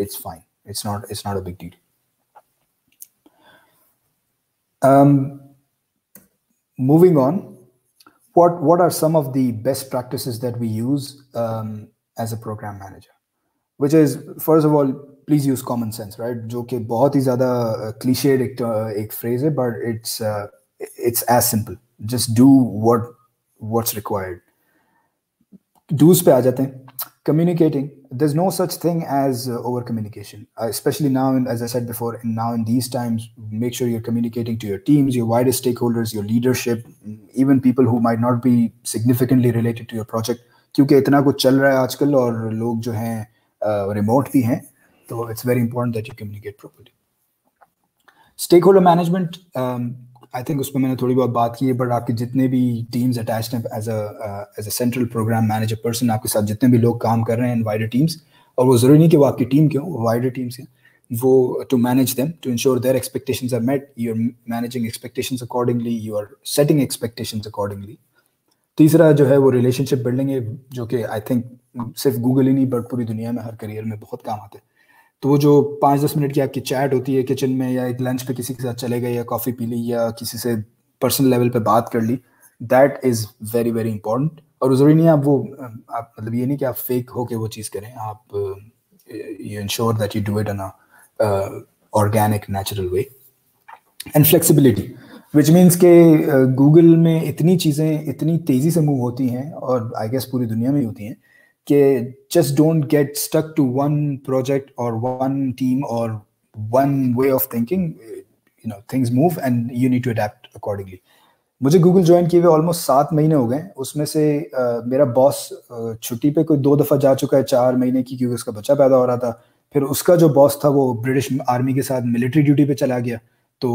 it's fine, it's not a big deal. Moving on, what are some of the best practices that we use as a program manager? Which is, first of all, please use common sense, right? जो कि बहुत ही ज़्यादा cliched एक phrase है, but it's as simple. Just do what's required. Do's पे आ जाते हैं. Communicating. There's no such thing as over communication, especially now, as I said before, now in these times, make sure you're communicating to your teams, your wider stakeholders, your leadership, even people who might not be significantly related to your project, क्योंकि इतना कुछ चल रहा है आजकल और लोग जो हैं remote भी हैं, तो it's very important that you communicate properly. Stakeholder management, I think उस पर मैंने थोड़ी बहुत बात की है, बट आपके जितने भी टीम्स अटैच्ड हैं as a central program manager person, आपके साथ जितने भी लोग काम कर रहे हैं इन वाइडर टीम्स, और वो ज़रूरी नहीं कि वो आपकी टीम के हों, वो वाइडर टीम्स हैं, वो to manage them, to ensure their expectations are met, you are managing expectations accordingly, you are setting expectations accordingly. तीसरा जो है वो रिलेशनशिप बिल्डिंग है, जो कि आई थिंक सिर्फ गूगल ही नहीं बट पूरी दुनिया में हर करियर में बहुत काम आते हैं। तो वो जो 5-10 मिनट की आपकी चैट होती है किचन में, या एक लंच पे किसी के साथ चले गए, या कॉफ़ी पी ली, या किसी से पर्सनल लेवल पे बात कर ली, that is very very important. और ज़रूरी नहीं आप वो आप मतलब ये नहीं कि आप फेक होके वो चीज़ करें, आप you ensure that you do it in a organic natural way. And flexibility, which means के गूगल में इतनी चीज़ें इतनी तेज़ी से मूव होती हैं, और आई गेस पूरी दुनिया में होती हैं, कि just don't get stuck to one project or one team or one way of thinking. You know, things move and you need to adapt accordingly. मुझे गूगल ज्वाइन किए हुए ऑलमोस्ट 7 महीने हो गए। उसमें से मेरा बॉस छुट्टी पे कोई 2 दफ़ा जा चुका है 4 महीने की, क्योंकि उसका बच्चा पैदा हो रहा था। फिर उसका जो बॉस था वो ब्रिटिश आर्मी के साथ मिलिट्री ड्यूटी पे चला गया, तो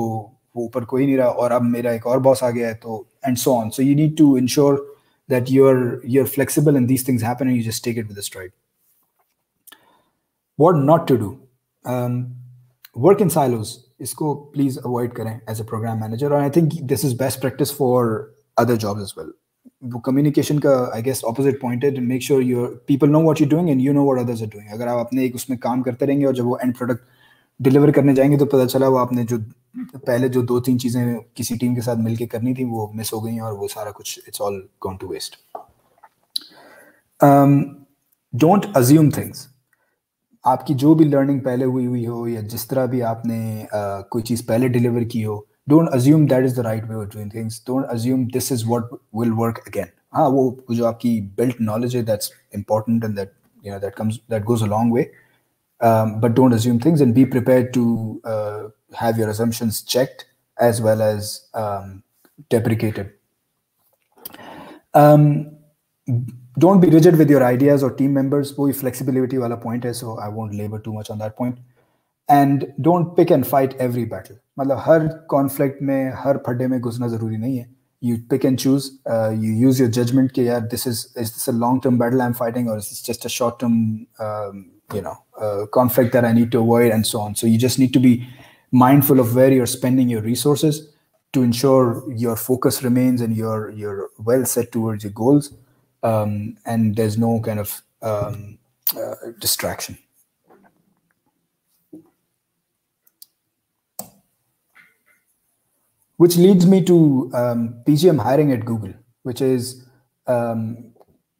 वो ऊपर कोई नहीं रहा, और अब मेरा एक और बॉस आ गया है, तो and so on. So you need to ensure that you're flexible and these things happen and you just take it with a stride. What not to do? Work in silos. इसको please avoid करें as a program manager, and I think this is best practice for other jobs as well. वो communication का I guess opposite point है, to make sure your people know what you're doing and you know what others are doing. अगर आप अपने एक उसमें काम करते रहेंगे और जब वो end product डिलीवर करने जाएंगे तो पता चला वो आपने जो पहले जो 2-3 चीज़ें किसी टीम के साथ मिलके करनी थी वो मिस हो गई, और वो सारा कुछ it's all gone to waste. Don't assume things. आपकी जो भी लर्निंग पहले हुई हो, या जिस तरह भी आपने कोई चीज़ पहले डिलीवर की हो, don't assume that is the right way of doing things, don't assume this is what will work again. हाँ, वो जो आपकी बिल्ट नॉलेज है, that's important and that you know that goes a long way. But don't assume things, and be prepared to have your assumptions checked as well as deprecated. Don't be rigid with your ideas or team members. वो flexibility वाला point है, so I won't labor too much on that point. And don't pick and fight every battle. मतलब हर conflict में, हर फड्डे में घुसना ज़रूरी नहीं है. You pick and choose. You use your judgment कि यार is this a long-term battle I'm fighting, or is this just a short-term conflict that I need to avoid, and so on. So you just need to be mindful of where you're spending your resources to ensure your focus remains and you're well set towards your goals, and there's no kind of distraction. Which leads me to PGM hiring at Google, which is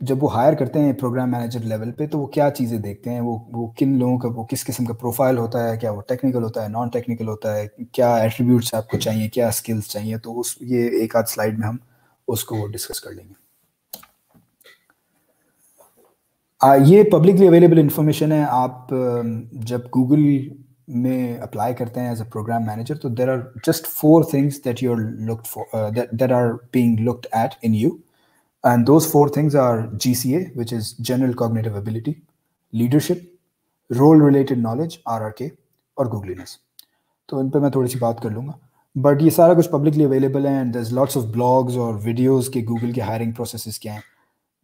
जब वो higher करते हैं programme manager level पे, तो वो क्या चीज़ें देखते हैं, वो किन लोगों का, वो किस किस्म का प्रोफाइल होता है, क्या वो टेक्निकल होता है, नॉन टेक्निकल होता है, क्या एट्रीब्यूट्स आपको चाहिए, क्या स्किल्स चाहिए, तो ये एक आध स्लाइड में हम उसको डिस्कस कर लेंगे। ये पब्लिकली अवेलेबल इंफॉर्मेशन है। आप जब गूगल में अप्लाई करते हैं एज अ प्रोग्राम मैनेजर, तो there are just 4 things that you are looked for, that are being looked at in you, and those 4 things are GCA, which is general cognitive ability, leadership, role related knowledge RRK, और googliness. तो इन पे मैं थोड़ी सी बात कर लूँगा, but ये सारा कुछ पब्लिकली अवेलेबल है, and there is lots of blogs और वीडियोस के गूगल के हायरिंग प्रोसेसेस क्या हैं.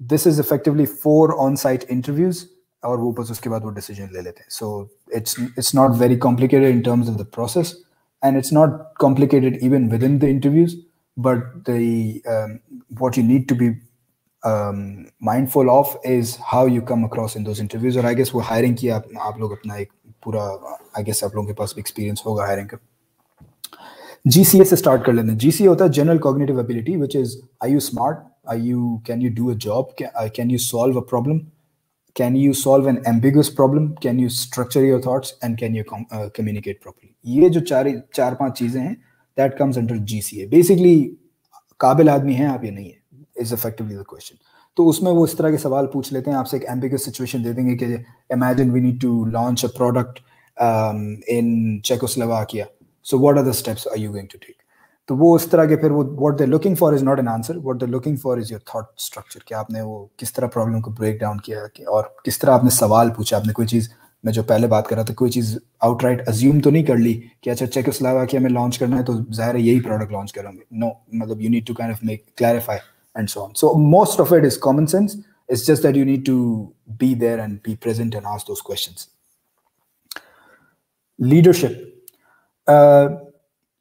This is effectively 4 on site interviews, और वो बस उसके बाद वो डिसीजन ले लेते हैं. So it's not very complicated in terms of the process, and it's not complicated even within the interviews, but the what you need to be mindful of is how you come across in those interviews. और I guess वो hiring की आप लोग अपना एक पूरा, I guess आप लोगों के पास experience होगा hiring का. GCA से start कर लेते हैं. GCA होता है General Cognitive Ability, which is, are you smart? Can you do a job? Can you solve a problem? Can you solve an ambiguous problem? Can you structure your thoughts? And can you communicate properly? ये जो 4-5 चीजें हैं, that comes under GCA. Basically, काबिल आदमी हैं आप या नहीं है, is effectively the question. तो उसमें वो इस तरह के सवाल पूछ लेते हैं आपसे, एक ambiguous situation दे देंगे कि imagine we need to launch a product in Czechoslovakia. So what are the steps are you going to take? तो वो इस तरह के फिर वो what they're looking for is not an answer. What they're looking for is your thought structure. कि आपने वो किस तरह प्रॉब्लम को ब्रेक डाउन किया और किस तरह आपने सवाल पूछा. आपने कोई चीज़, मैं जो पहले बात कर रहा था, कोई चीज़ आउटराइट अज्यूम तो नहीं कर ली कि अच्छा चेकोस्लोवाकिया में लॉन्च करना है तो ज़ाहिर है यही प्रोडक्ट लॉन्च करूँगी. नो, मतलब you need to kind of make clarify and so on. So most of it is common sense. It's just that you need to be there and be present and ask those questions. Leadership.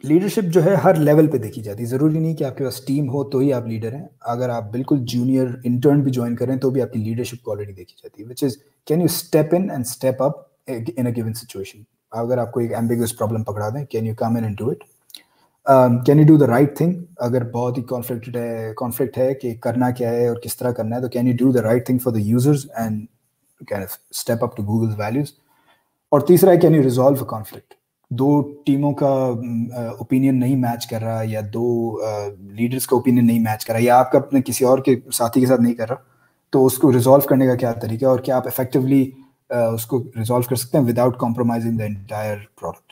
Leadership जो है हर level पे देखी जाती है. ज़रूरी नहीं कि आपके पास टीम हो तो ही आप लीडर हैं. अगर आप बिल्कुल जूनियर इंटर्न भी ज्वाइन करें तो भी आपकी लीडरशिप क्वालिटी देखी जाती है, which is can you step in and step up in a given situation. अगर आपको एक एम्बिगुअस प्रॉब्लम पकड़ा दें, can you come in and do it. Can you do the right thing. अगर बहुत ही कॉन्फ्लिक्ट है कि करना क्या है और किस तरह करना है, तो can you do the right thing for the users and can step up to Google's values. और तीसरा है can you resolve a conflict. 2 टीमों का ओपिनियन नहीं मैच कर रहा, या 2 लीडर्स का ओपिनियन नहीं मैच कर रहा, या आपका अपने किसी और के साथी के साथ नहीं कर रहा, तो उसको रिजॉल्व करने का क्या तरीका है और क्या आप इफेक्टिवली उसको रिजॉल्व कर सकते हैं without compromising the entire product.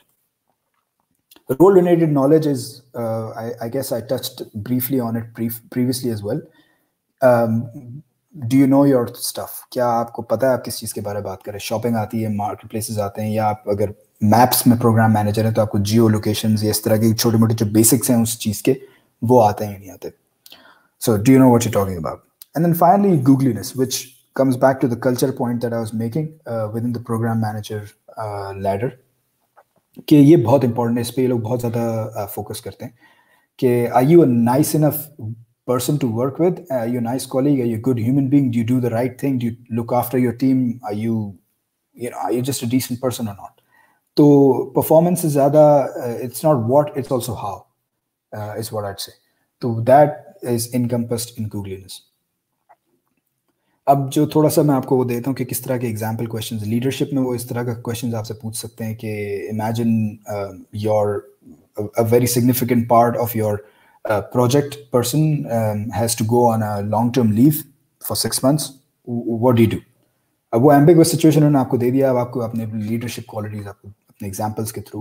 Role related knowledge is, I guess I touched briefly on it previously as well. Do you know your stuff? क्या आपको पता है आप किस चीज़ के बारे में बात करें. शॉपिंग आती है, मार्केट प्लेसेस आते हैं, या आप अगर मैप्स में प्रोग्राम मैनेजर हैं तो आपको जियो लोकेशंस या इस तरह के छोटे मोटे जो बेसिक्स हैं उस चीज़ के, वो आते हैं या नहीं आते. So do you know what you're talking about? And then finally, googliness, which comes back to the culture point that I was making within the program manager ladder. कि ये बहुत इंपॉर्टेंट है, इस पे ये लोग बहुत ज़्यादा फोकस करते हैं कि are you a nice enough person to work with, are you a nice colleague, are you a good human being, do you do the right thing, do you look after your team, are you just a decent person or not. So performance is ज़्यादा, it's not what, it's also how, is what I'd say. So that is encompassed in googliness. अब जो थोड़ा सा मैं आपको वो देता हूँ कि किस तरह के एग्जाम्पल क्वेश्चंस लीडरशिप में वो इस तरह का क्वेश्चंस आपसे पूछ सकते हैं कि imagine your a very significant part of your project person has to go on a long-term leave for 6 months. What do you do? अब वो ambiguous situation उन्होंने आपको दे दिया. अब आपको अपने leadership qualities आपको अपने examples के थ्रू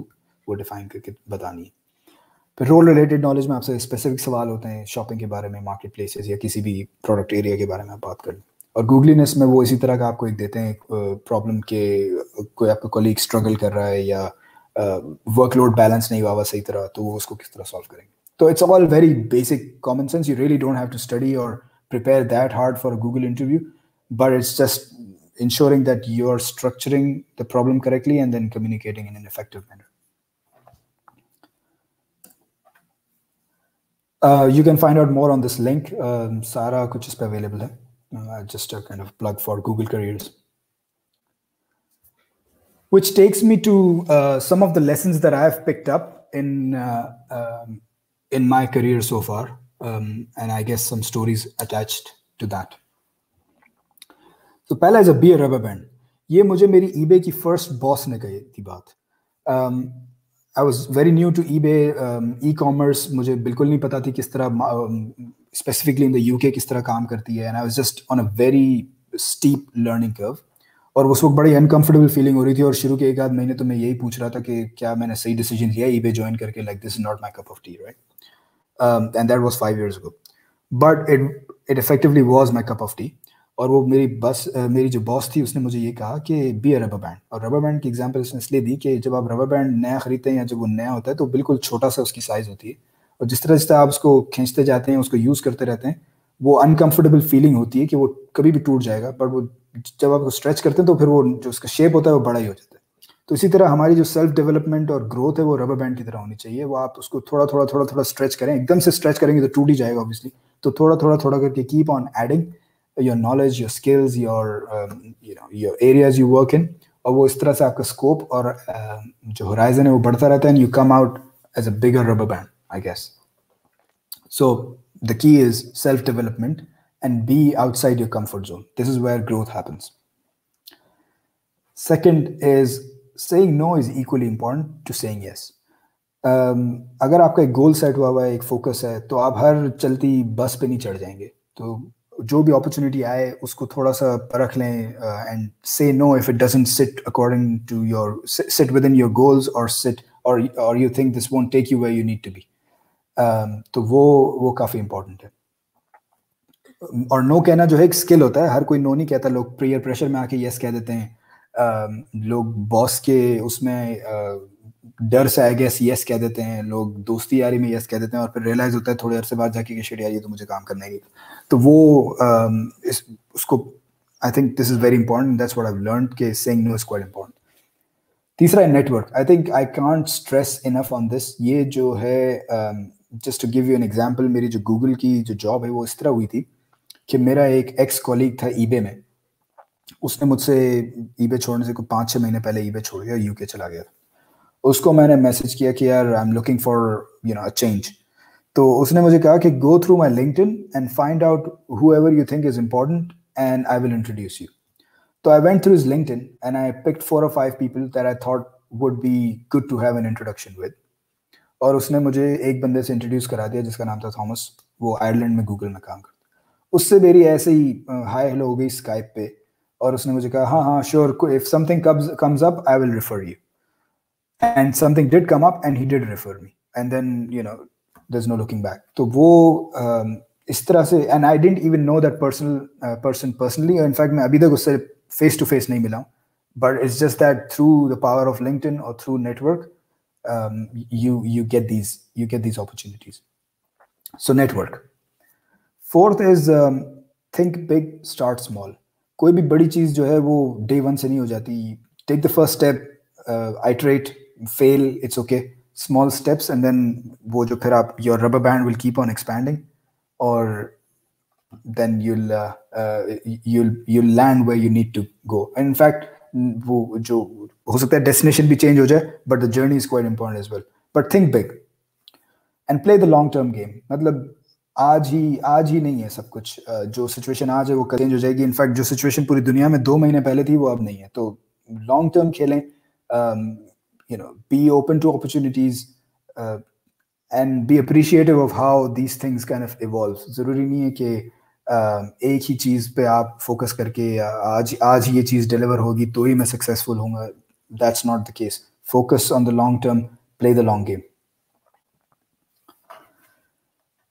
वो define करके बतानी है. फिर role related knowledge में आपसे specific सवाल होते हैं shopping के बारे में, market places या किसी भी product area के बारे में आप बात करें. और googliness में वो इसी तरह का आपको एक देते हैं problem के कोई आपका colleague struggle कर रहा है या workload balance नहीं हुआ हुआ सही तरह, तो वो उसको किस तरह solve करेंगे. So it's all very basic common sense. You really don't have to study or prepare that hard for a Google interview, but it's just ensuring that you're structuring the problem correctly and then communicating in an effective manner. You can find out more on this link. Sara kuch is pe available hai. Just a kind of plug for Google Careers. Which takes me to some of the lessons that I've picked up in my career so far, and I guess some stories attached to that. So पहला is a be a rubber band. ये मुझे मेरी eBay की first boss ने कही थी बात. I was very new to eBay, e-commerce मुझे बिल्कुल नहीं पता थी किस तरह specifically in the UK किस तरह काम करती है, and I was just on a very steep learning curve. और उस वक़्त बड़ी अनकम्फर्टेबल फीलिंग हो रही थी और शुरू के 1 आध महीने तो मैं यही पूछ रहा था कि क्या मैंने सही डिसीजन लिया ईबे जॉइन करके, like this is not my cup of T, right? And that was 5 years ago. But it effectively was my cup of T. और वो मेरी जो बॉस थी उसने मुझे ये कहा कि बी अ रबर बैंड। और रबर बैंड की एग्ज़ाम्पल उसने इसलिए दी कि जब आप रबर बैंड नया खरीदते हैं या जब वो नया होता है तो बिल्कुल छोटा-सा उसकी साइज़ होती है। और जिस तरह आप उसको खींचते जाते हैं, उसको यूज़ करते रहते हैं, वो अनकम्फर्टेबल फीलिंग होती है कि वो कभी भी टूट जाएगा, बट वो जब आप उसको स्ट्रेच करते हैं तो फिर वो जो उसका शेप होता है वो बड़ा ही हो जाता है। तो इसी तरह हमारी जो सेल्फ डेवलपमेंट और ग्रोथ है वो रबर बैंड की तरह होनी चाहिए। वो आप उसको थोड़ा-थोड़ा, थोड़ा-थोड़ा स्ट्रेच करें। एकदम से स्ट्रेच करेंगे तो टूट ही जाएगा ऑब्वियसली। तो थोड़ा-थोड़ा, थोड़ा करके keep on adding your knowledge, your skills, your areas you work in. और वो इस तरह से आपका स्कोप और जो होराइज़न है वो बढ़ता रहता है and you come out as a bigger rubber band, I guess. So the key is self-development and be outside your comfort zone. This is where growth happens. Second is saying no is equally important to saying yes. अगर आपका एक goal set हुआ है, एक focus है, तो आप हर चलती बस पे नहीं चढ़ जाएंगे। तो जो भी अपॉर्चुनिटी आए उसको थोड़ा सा परख लें and say no if it doesn't sit according to your sit within your goals और सिट और you think this won't take you where you need to be. तो वो काफ़ी इंपॉर्टेंट है। और नो कहना जो है एक स्किल होता है, हर कोई नो नहीं कहता। लोग पीयर प्रेशर में आके यस कह देते हैं। लोग बॉस के उसमें डर से आई गेस यस कह देते हैं। लोग दोस्ती यारी में यस कह देते हैं और फिर रियलाइज होता है थोड़े अरसे बाद जाके कि शिट यार ये तो मुझे काम करना ही नहीं। तो वो उसको I think this is very important, that's what I have learned कि saying no is quite important. तीसरा है network. I think I can't stress enough on this. ये जो है just to give you an example, मेरी जो Google की जो जॉब है वो इस तरह हुई थी कि मेरा एक एक्स कॉलीग था ईबे में। उसने मुझसे ईबे छोड़ने से कुछ 5-6 महीने पहले ईबे छोड़ गया, यूके चला गया। उसको मैंने मैसेज किया कि यार I am looking for a change. तो उसने मुझे कहा कि go through my LinkedIn and find out whoever you think is important and I will introduce you. So I went through his LinkedIn and I picked 4 or 5 people that I thought would be good to have an introduction with. और उसने मुझे एक बंदे से introduce करा दिया जिसका नाम था थॉमस। वो आयरलैंड में गूगल में काम करता। उससे मेरी ऐसे ही हाय हेलो हो गई स्काइप पे। और उसने मुझे कहा हाँ हाँ sure, if something comes up I will refer you. And something did come up and he did refer me and then there is no looking back. तो वो इस तरह से, and I didn't even know that person personally. In fact मैं अभी तक उससे face to face नहीं मिला हूँ। But it's just that through the power of LinkedIn और through network you get these opportunities. So network. Fourth is think big, start small. कोई भी बड़ी चीज जो है वो day one से नहीं हो जाती। Take the first step, iterate, fail, it's okay. Small steps and then वो जो फिर आप your rubber band will keep on expanding, or then you'll land where you need to go. And in fact, वो जो हो सकता है destination भी change हो जाए, but the journey is quite important as well. But think big and play the long term game. मतलब आज ही नहीं है सब कुछ। जो सिचुएशन आज है वो कल चेंज हो जाएगी। इनफैक्ट जो सिचुएशन पूरी दुनिया में 2 महीने पहले थी वो अब नहीं है। तो लॉन्ग टर्म खेलें, be open to opportunities and be appreciative of how these things kind of evolve. जरूरी नहीं है कि एक ही चीज पे आप फोकस करके आज ही ये चीज डिलीवर होगी तो ही मैं सक्सेसफुल होऊंगा। That's not the case. Focus on the long term, play the long game.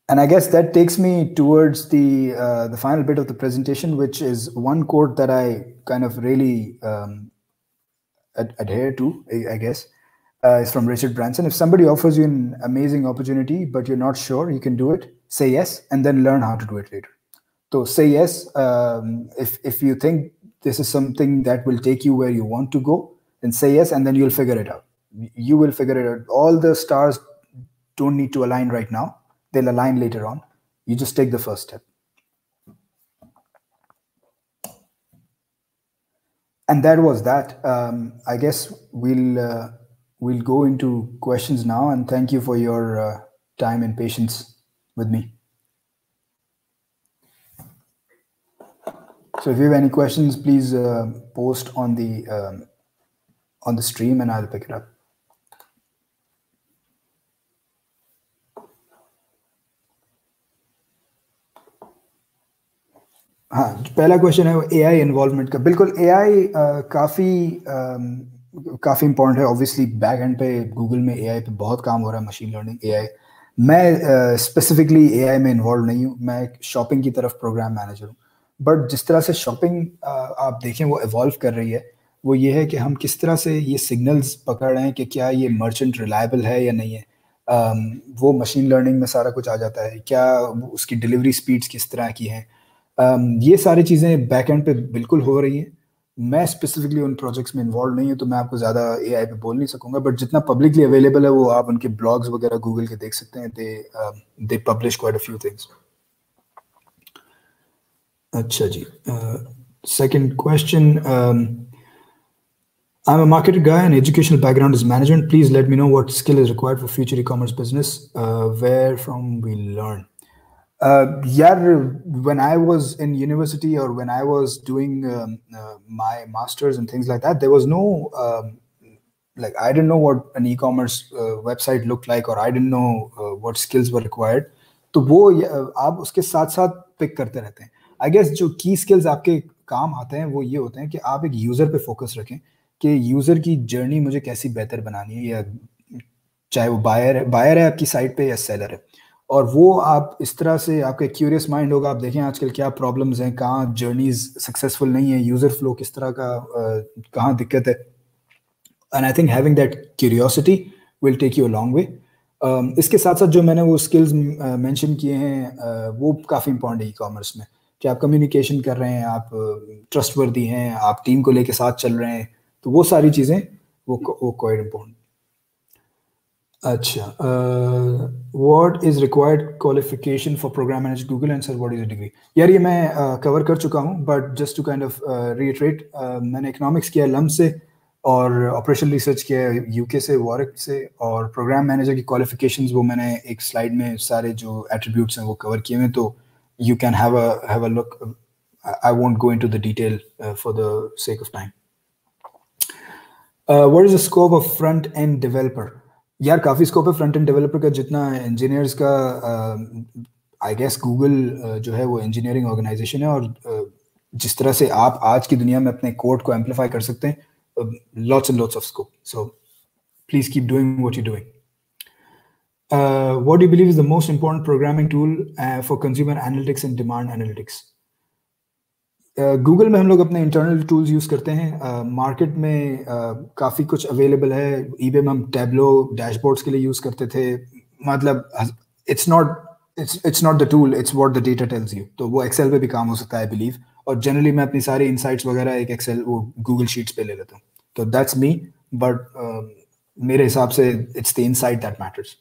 And I guess that takes me towards the final bit of the presentation, which is one quote that I kind of really adhere to, I guess. It's from Richard Branson. If somebody offers you an amazing opportunity, but you're not sure you can do it, say yes, and then learn how to do it later. So say yes. If you think this is something that will take you where you want to go, then say yes, and then you'll figure it out. You will figure it out. All the stars don't need to align right now. They'll align later on. You just take the first step. And that was that. I guess we'll go into questions now, and thank you for your time and patience with me. So if you have any questions, please post on the stream and I'll pick it up. हाँ, पहला question है वो AI involvement का। बिल्कुल, AI काफ़ी important है। Obviously back and पे Google में एआई पे बहुत काम हो रहा है, मशीन लर्निंग, एआई। मैं स्पेसिफिकली एआई में इन्वॉल्व नहीं हूँ, मैं एक शॉपिंग की तरफ प्रोग्राम मैनेजर हूँ। बट जिस तरह से शॉपिंग आप देखें वो इवॉल्व कर रही है, वो ये है कि हम किस तरह से ये सिग्नल्स पकड़ रहे हैं कि क्या ये मर्चेंट रिलायबल है या नहीं है। वो मशीन लर्निंग में सारा कुछ आ जाता है। क्या उसकी डिलीवरी स्पीड्स किस तरह की हैं, ये सारी चीज़ें बैक एंड पे बिल्कुल हो रही हैं। मैं स्पेसिफिकली उन प्रोजेक्ट्स में इन्वॉल्व नहीं हूँ, तो मैं आपको ज़्यादा एआई पे बोल नहीं सकूंगा। बट जितना पब्लिकली अवेलेबल है वो आप उनके ब्लॉग्स वगैरह गूगल के देख सकते हैं। They publish quite a few things. अच्छा जी, second question. I'm a marketer guy and educational background is management. Please let me know what skill is required for future e-commerce business. Where from we learn. Yeah, when I was in university or when I was doing my masters and things like that, there was no like I didn't know what an e-commerce website looked like, or I didn't know what skills were required. तो वो आप उसके साथ साथ pick करते रहते हैं। I guess जो की स्किल्स आपके काम आते हैं वो ये होते हैं कि आप एक यूज़र पे फोकस रखें कि यूज़र की जर्नी मुझे कैसी बेहतर बनानी है, या चाहे वो बायर है आपकी साइट पे या सेलर है। और वो आप इस तरह से, आपका क्यूरियस माइंड होगा, आप देखें आजकल क्या प्रॉब्लम्स हैं, कहाँ जर्नीज सक्सेसफुल नहीं है, यूज़र फ्लो किस तरह का, कहाँ दिक्कत है। And I think having that curiosity will take you a long way. इसके साथ साथ जो मैंने वो स्किल्स मेंशन किए हैं वो काफ़ी इंपॉर्टेंट है ई कॉमर्स में, कि आप कम्युनिकेशन कर रहे हैं, आप ट्रस्टवर्दी हैं, आप टीम को लेके साथ चल रहे हैं, तो वो सारी चीज़ें वो क्वाइट इम्पोर्टेंट। अच्छा, what is required qualification for program manager Google and sir what is degree. यार ये मैं कवर कर चुका हूँ, but just to kind of reiterate, मैंने इकोनॉमिक्स किया लम से, और ऑपरेशनल रिसर्च किया है यूके से, वॉरिक से, और प्रोग्राम मैनेजर की क्वालिफिकेशंस वो मैंने एक स्लाइड में सारे जो एट्रीब्यूट्स हैं वो कवर किए हैं, तो you can have a look. I won't go into the detail for the sake of time. What is the scope of front end developer. यार काफ़ी स्कोप है फ्रंट एंड डेवलपर का, जितना इंजीनियर्स का। आई गेस गूगल जो है वो engineering organisation है, और जिस तरह से आप आज की दुनिया में अपने कोड को एम्पलीफाई कर सकते हैं, lots and lots of scope. So please keep doing what you're doing. What do you believe is the most important programming tool for consumer analytics and demand analytics? Google में हम लोग अपने internal tools use करते हैं। Market में काफ़ी कुछ available है। ईबे में हम टैबलो डैशबोर्ड्स के लिए यूज़ करते थे। मतलब it's not the tool, it's what the data tells you. तो वो एक्सेल पे भी काम हो सकता है आई बिलीव। और जनरली मैं अपनी सारी इनसाइट्स वगैरह एक एक्सेल वो गूगल शीट्स पे ले लेता हूँ। तो दैट्स मी, बट मेरे हिसाब से it's the insight that matters.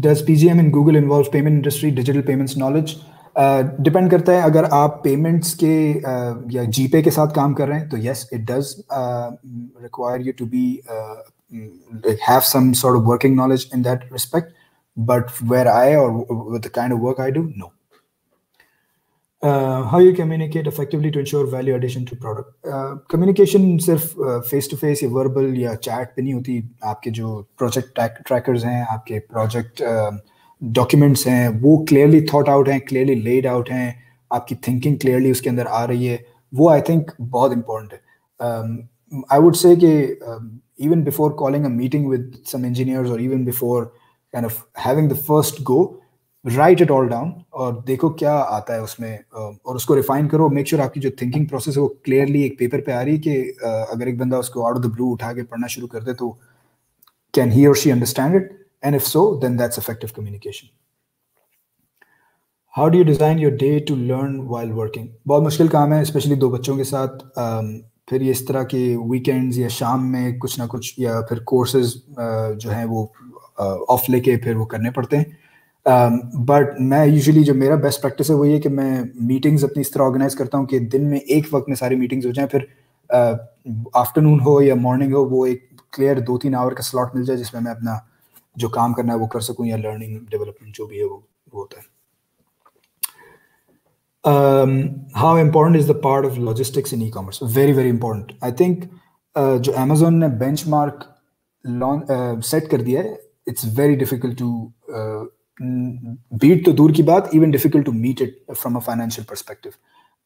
Does PGM in Google involve payment industry, digital payments knowledge? Depend करता है। अगर आप पेमेंट्स के या जीपे के साथ काम कर रहे हैं तो yes it does require you to be have some sort of working knowledge in that respect, but where I और with the kind of work I do, no. How you communicate effectively to ensure value addition to product? Communication सिर्फ face to face या verbal या chat पे नहीं होती। आपके जो project trackers हैं, आपके प्रोजेक्ट डॉक्यूमेंट्स हैं, वो क्लियरली थॉट आउट हैं, क्लियरली लेड आउट हैं, आपकी थिंकिंग क्लियरली उसके अंदर आ रही है, वो आई थिंक बहुत इंपॉर्टेंट है। आई वुड से कि even before calling a meeting with some engineers, और even before kind of having the first go, write it all down और देखो क्या आता है उसमें, और उसको रिफाइन करो। मेक श्योर आपकी जो थिंकिंग प्रोसेस है वो क्लियरली एक पेपर पे आ रही है, कि अगर एक बंदा उसको आउट ऑफ द ब्लू उठा के पढ़ना शुरू कर दे तो कैन ही और she understand it, and if so then that's effective communication. How do you design your day to learn while working? बहुत मुश्किल काम है, स्पेशली 2 बच्चों के साथ। फिर ये इस तरह के वीकेंड्स या शाम में कुछ ना कुछ, या फिर कोर्सेज जो हैं वो ऑफ लेके फिर वो करने पड़ते हैं। बट मैं यूजुअली, जो मेरा बेस्ट प्रैक्टिस है वो ये कि मैं मीटिंग्स अपनी इस तरह ऑर्गेनाइज करता हूँ कि दिन में एक वक्त में सारी मीटिंग्स हो जाएं, फिर आफ्टरनून हो या मॉर्निंग हो, वो एक क्लियर 2-3 आवर का स्लॉट मिल जाए जिसमें मैं अपना जो काम करना है वो कर सकूँ, या लर्निंग डेवलपमेंट जो भी है वो होता है। How important is the part of logistics in e commerce? Very very important. I think जो अमेजोन ने बेंचमार्क सेट कर दिया है, it's very difficult to beat तो दूर की बात, even difficult to meet it from a financial perspective.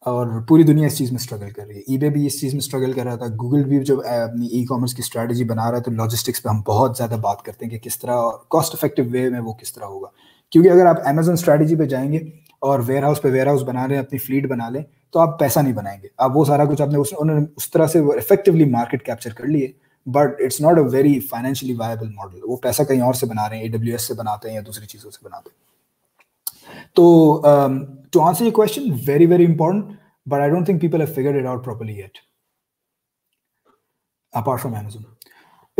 और पूरी दुनिया इस चीज़ में स्ट्रगल कर रही है। ईबे भी इस चीज़ में स्ट्रगल कर रहा था, गूगल भी जब अपनी ई कॉमर्स की स्ट्रैटेजी बना रहा है तो लॉजिस्टिक्स पे हम बहुत ज़्यादा बात करते हैं कि किस तरह कॉस्ट इफेक्टिव वे में वो किस तरह होगा। क्योंकि अगर आप अमेजन स्ट्रैटेजी पे जाएंगे और वेयर हाउस पे वेयर हाउस बना रहे हैं, अपनी फ्लीट बना लें, तो आप पैसा नहीं बनाएंगे। आप वो सारा कुछ आपने उन्होंने उस तरह से इफेक्टिवली मार्केट कैप्चर कर लिए, but it's not a very financially viable model. वो पैसा कहीं और से बना रहे हैं, AWS से बनाते हैं या दूसरी चीज़ों से बनाते हैं। So, to answer your question, very, very important, but I don't think people have figured it out properly yet, apart from Amazon.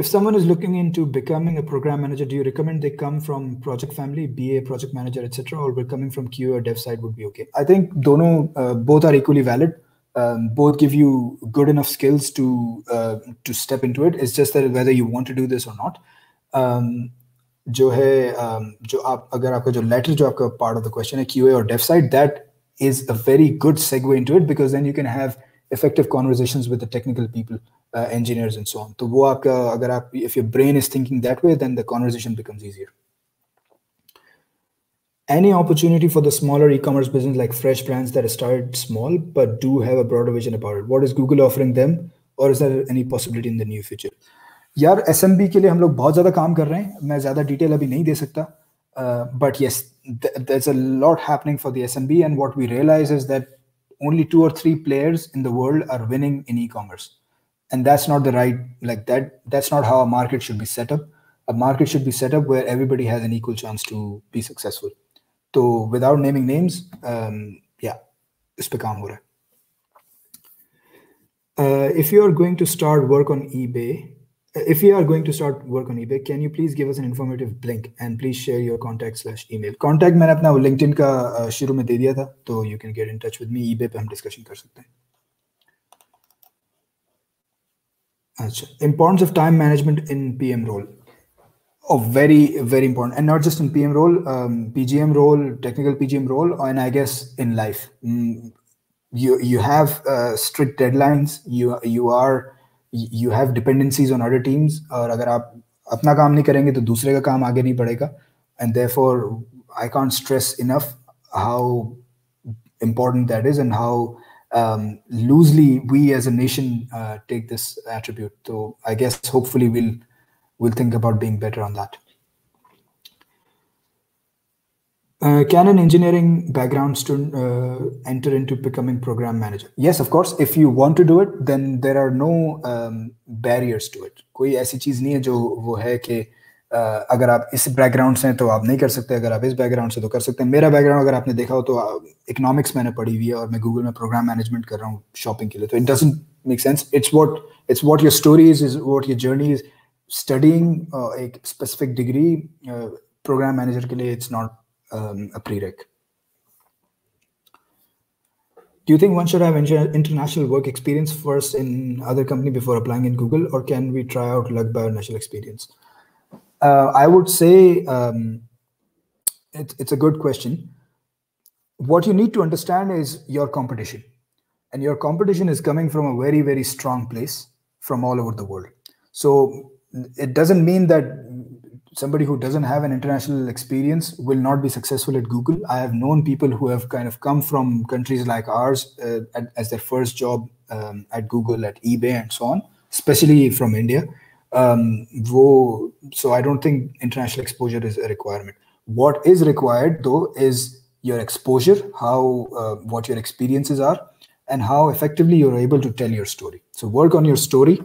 If someone is looking into becoming a program manager, do you recommend they come from project family, BA, project manager, etc., or coming from QA or dev side would be okay? I think both are equally valid. Both give you good enough skills to step into it. It's just that whether you want to do this or not. जो है जो आप अगर आपका जो latter जो आपका part of the question है QA और dev side, that is a very good segue into it, because then you can have effective conversations with the technical people, engineers and so on. तो वो आपका अगर आप if your brain is thinking that way, then the conversation becomes easier. Any opportunity for the smaller e-commerce business like fresh brands that started small but do have a broader vision about it? What is Google offering them, or is there any possibility in the near future? यार SMB के लिए हम लोग बहुत ज़्यादा काम कर रहे हैं, मैं ज़्यादा डिटेल अभी नहीं दे सकता, but yes, there's a lot happening for the SMB, and what we realize is that only 2 or 3 players in the world are winning in e-commerce, and that's not the right, like that's not how a market should be set up. A market should be set up where everybody has an equal chance to be successful. So without naming names, yeah, इस पे काम हो रहा है. If you are going to start work on eBay, can you please give us an informative link and please share your contact/email? Contact मैंने अपना LinkedIn का शुरू में दे दिया था, तो you can get in touch with me. eBay पे हम डिस्कशन कर सकते हैं. अच्छा, importance of time management in PM role. Oh, very, very important, and not just in PM role, PGM role, technical PGM role, and I guess in life. You have strict deadlines. You have dependencies on other teams, और अगर आप अपना काम नहीं करेंगे तो दूसरे का काम आगे नहीं बढ़ेगा, and therefore I can't stress enough how important that is and how loosely we as a nation take this attribute. So I guess hopefully we'll think about being better on that. Can an engineering background student enter into becoming program manager? Yes, of course. If you want to do it, then there are no barriers to it. कोई ऐसी चीज़ नहीं है जो वो है कि अगर आप इस बैकग्राउंड से हैं तो आप नहीं कर सकते, अगर आप इस बैकग्राउंड से तो कर सकते हैं. मेरा बैकग्राउंड अगर आपने देखा हो तो इकोनॉमिक्स मैंने पढ़ी हुई है और मैं गूगल में प्रोग्राम मैनेजमेंट कर रहा हूँ शॉपिंग के लिए, तो it doesn't make sense. It's what your story is what your journey is. Studying एक स्पेसिफिक डिग्री प्रोग्राम मैनेजर के लिए it's not a prereq. Do you think one should have international work experience first in other company before applying in Google, or can we try out luck by our national experience? I would say it's a good question. What you need to understand is your competition, and your competition is coming from a very, very strong place from all over the world. So it doesn't mean that somebody who doesn't have an international experience will not be successful at Google. I have known people who have kind of come from countries like ours as their first job at Google, at eBay, and so on, especially from India. So I don't think international exposure is a requirement. What is required though is your exposure, what your experiences are, and how effectively you're able to tell your story. So work on your story.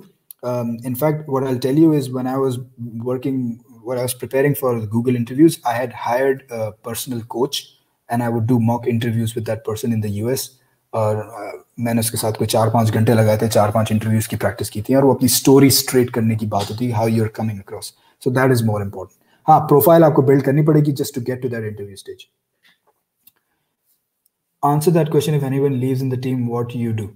In fact, what I'll tell you is when I was preparing for the Google interviews, I had hired a personal coach and I would do mock interviews with that person in the US. और मैंने उसके साथ कोई 4-5 घंटे लगाए थे, 4-5 interviews की practice की थी, और वो अपनी स्टोरी स्ट्रेट करने की बात होती है, how you are coming across. So that is more important. हाँ, प्रोफाइल आपको बिल्ड करनी पड़ेगी just to get to that interview stage. Answer that question. If anyone leaves in the team, what you do?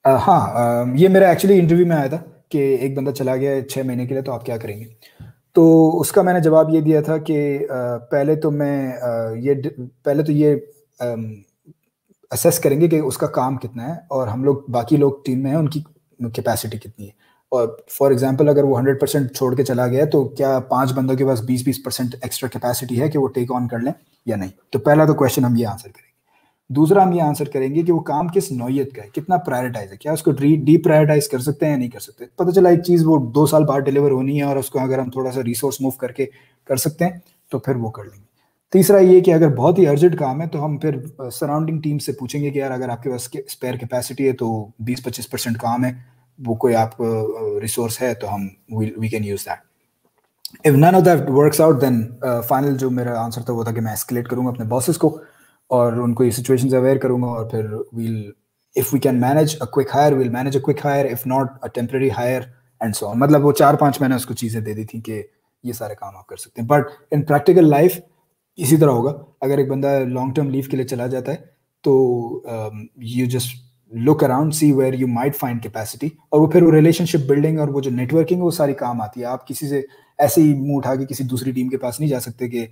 हाँ, ये मेरा actually interview में आया था कि एक बंदा चला गया 6 महीने के लिए, तो आप क्या करेंगे? तो उसका मैंने जवाब ये दिया था कि पहले तो ये असेस करेंगे कि उसका काम कितना है और हम लोग बाकी लोग टीम में हैं उनकी कैपेसिटी कितनी है. और फॉर एग्जांपल अगर वो 100% छोड़ के चला गया तो क्या 5 बंदों के पास 20% एक्स्ट्रा कैपेसिटी है कि वो टेक ऑन कर लें या नहीं? तो पहला तो क्वेश्चन हम ये आंसर करेंगे। दूसरा हम ये आंसर करेंगे कि वो काम किस नौयत का है, कितना प्रायोरिटाइज है, क्या उसको डी प्रायोरिटाइज कर सकते हैं या नहीं कर सकते। पता चला एक चीज़ वो 2 साल बाद डिलीवर होनी है और उसको अगर हम थोड़ा सा रिसोर्स मूव करके कर सकते हैं तो फिर वो कर लेंगे। तीसरा ये कि अगर बहुत ही अर्जेंट काम है तो हम फिर सराउंडिंग टीम से पूछेंगे कि यार अगर आपके पास स्पेयर कैपेसिटी है तो 20-25% काम है, वो कोई आप रिसोर्स है तो हम we can use that. If none of that works out then final जो मेरा आंसर था वो था कि मैं एस्केलेट करूंगा अपने बॉसेस को और उनको ये सिचुएशन से अवेयर करूंगा और फिर we'll if we can manage a quick hire we'll manage a quick hire, if not a temporary hire and so on. मतलब वो 4-5 मैंने उसको चीज़ें दे दी थी कि ये सारे काम आप कर सकते हैं। बट इन प्रैक्टिकल लाइफ इसी तरह होगा। अगर एक बंदा लॉन्ग टर्म लीव के लिए चला जाता है तो you just look around see where you might find capacity, और वो फिर वो रिलेशनशिप बिल्डिंग और वो जो नेटवर्किंग वो सारी काम आती है। आप किसी से ऐसे ही मुंह उठा के किसी दूसरी टीम के पास नहीं जा सकते कि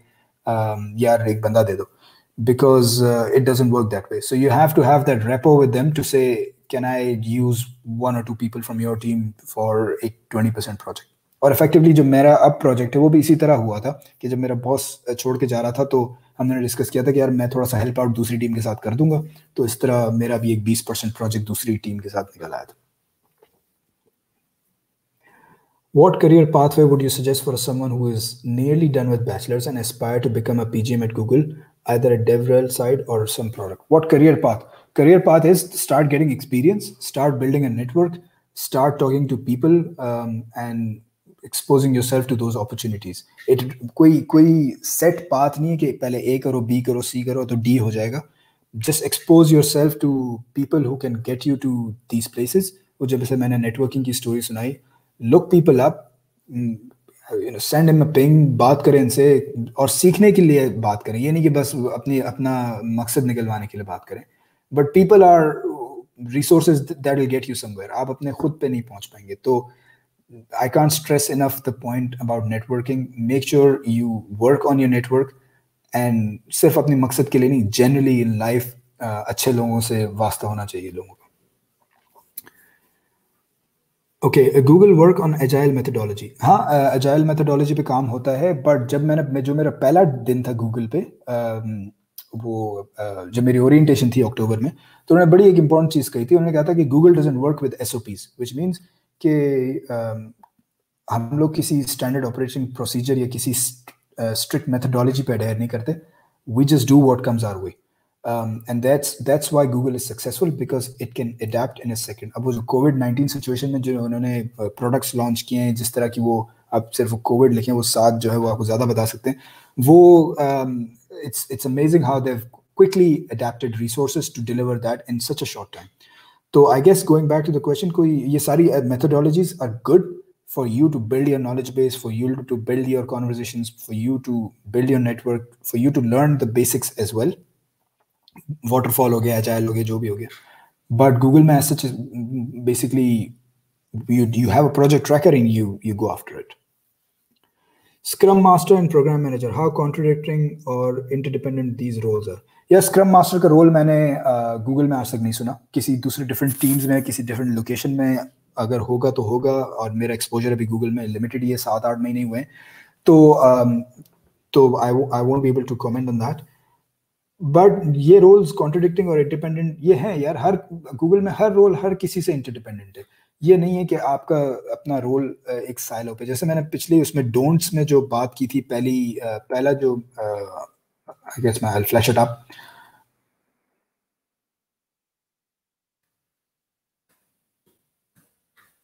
यार एक बंदा दे दो, because it doesn't work that way. So you have to have that rapport with them to say, can I use 1 or 2 people from your team for a 20% project? और effectively जो मेरा अब प्रोजेक्ट है वो भी इसी तरह हुआ था कि जब मेरा बॉस छोड़ के जा रहा था तो हमने डिस्कस किया था कि यार मैं थोड़ा सा हेल्प आउट दूसरी टीम के साथ कर दूंगा, तो इस तरह मेरा भी एक 20% प्रोजेक्ट दूसरी टीम के साथ निकल आया था। What career pathway would you suggest for someone who is nearly done with bachelor's and aspire to become a PGM at Google, either a DevRel side or some product? What career path? Career path is start getting experience, start building a network, start talking to people, and exposing yourself to those opportunities. It कोई set path नहीं है कि पहले A करो, B करो, C करो तो D हो जाएगा. Just expose yourself to people who can get you to these places. वो जब से मैंने networking की story सुनाई, look people up, send him a ping, बात करें इनसे और सीखने के लिए बात करें। ये नहीं कि बस अपना मकसद निकलवाने के लिए बात करें। But people are resources that will get you somewhere. आप अपने खुद पे नहीं पहुंच पाएंगे। तो I can't stress enough the point about networking. Make sure you work on your network and सिर्फ अपने मकसद के लिए नहीं, generally in life अच्छे लोगों से वास्ता होना चाहिए लोगों को। Okay, Google work on agile methodology. हाँ, एजाइल मेथोडोलॉजी पे काम होता है, बट जब जो मेरा पहला दिन था गूगल पे, जब मेरी ओरिएंटेशन थी अक्टूबर में, तो उन्होंने बड़ी एक इंपॉर्टेंट चीज़ कही थी। उन्होंने कहा था कि Google doesn't work with SOPs, which means कि हम लोग किसी स्टैंडर्ड ऑपरेटिंग प्रोसीजर या किसी स्ट्रिक्ट मेथोडोलॉजी पे अडेयर नहीं करते। We just do what comes our way. And that's why Google is successful, because it can adapt in a second. अब वो जो COVID-19 सिचुएशन में जो उन्होंने प्रोडक्ट्स लॉन्च किए हैं, जिस तरह की वो आप सिर्फ कोविड लिखें वो 7 जो है वो आपको ज़्यादा बता सकते हैं। वो it's amazing how they've quickly adapted resources to deliver that in such a short time. तो I guess going back to the question, कोई ये सारी methodologies are good for you to build your knowledge base, for you to build your conversations, for you to build your network, for you to learn the basics as well. Waterfall हो गया, agile हो गया, जो भी हो गया। But Google में ऐसा basically you have a project tracker and you go after it. Scrum Master and Program Manager, how contradicting or interdependent these roles are? या Scrum Master का रोल मैंने गूगल में आज तक नहीं सुना। किसी दूसरे डिफरेंट टीम्स में, किसी डिफरेंट लोकेशन में अगर होगा तो होगा, और मेरा एक्सपोजर अभी गूगल में लिमिटेड ही है, 7-8 महीने हुए हैं, तो I won't be able to comment on that. But ये रोल्स कॉन्ट्रडिक्टिंग और इंडिपेंडेंट ये हैं यार। हर गूगल में हर रोल हर किसी से इंटरडिपेंडेंट है। ये नहीं है कि आपका अपना रोल एक साइलो पे। जैसे मैंने पिछले उसमें डोंट्स में जो बात की थी, पहला जो आई गेस मैं I'll flash it up.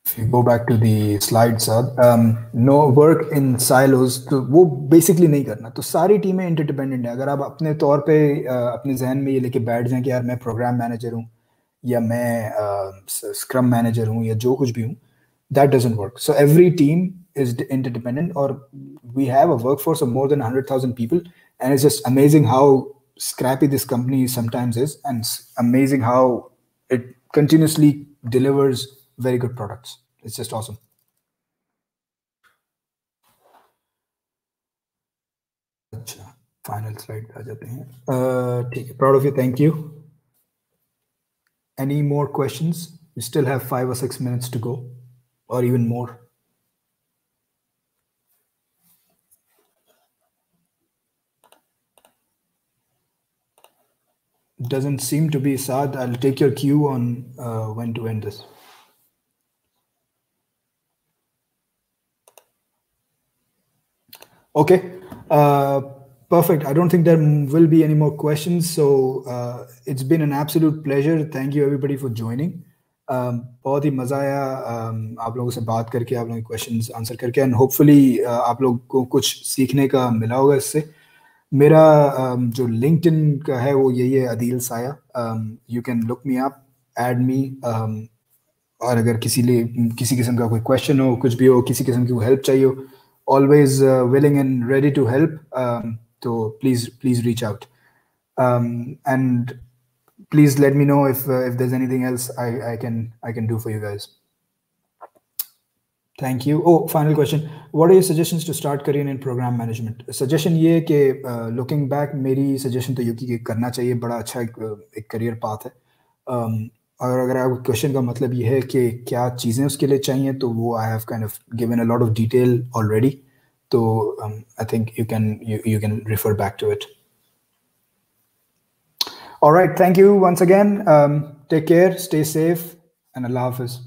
If you go back to the slides, no work in silos, तो वो बेसिकली नहीं करना। तो सारी टीमें इंटरडिपेंडेंट है। अगर आप अपने तौर पे अपने जहन में ये लेके बैठ जाएं कि यार मैं प्रोग्राम मैनेजर हूँ या मैं स्क्रम मैनेजर हूँ या जो कुछ भी हूँ, that doesn't work. So every team is interdependent, or we have a workforce of more than 100,000 people, and it's just amazing how scrappy this company sometimes is, and it's amazing how it continuously delivers very good products. It's just awesome. अच्छा, final slide आ जाते हैं। ठीक है, proud of you, thank you. Any more questions? We still have 5 or 6 minutes to go. or even more? Doesn't seem to be. Saad, I'll take your cue on when to end this. Okay, perfect. I don't think there will be any more questions. So it's been an absolute pleasure. Thank you everybody for joining. बहुत ही मज़ा आया आप लोगों से बात करके, आप लोगों के क्वेश्चंस आंसर करके, एंड होपफुली आप लोग को कुछ सीखने का मिला होगा इससे. मेरा जो लिंक्डइन का है वो यही है, अदील साया. You can look me up, add me, और अगर किसी किस्म का कोई क्वेश्चन हो, कुछ भी हो, किसी किस्म की हेल्प चाहिए हो, always willing and ready to help. So please reach out, and please let me know if there's anything else I can do for you guys. Thank you. Oh, final question. What are your suggestions to start career in program management? Suggestion ये कि looking back मेरी suggestion तो ये कि करना चाहिए, बड़ा अच्छा एक career path है. और अगर आप क्वेश्चन का मतलब ये है कि क्या चीज़ें उसके लिए चाहिए, तो वो I have kind of given a lot of detail already. So I think you can refer back to it. All right. Thank you once again. Take care. Stay safe. And Allah Hafiz.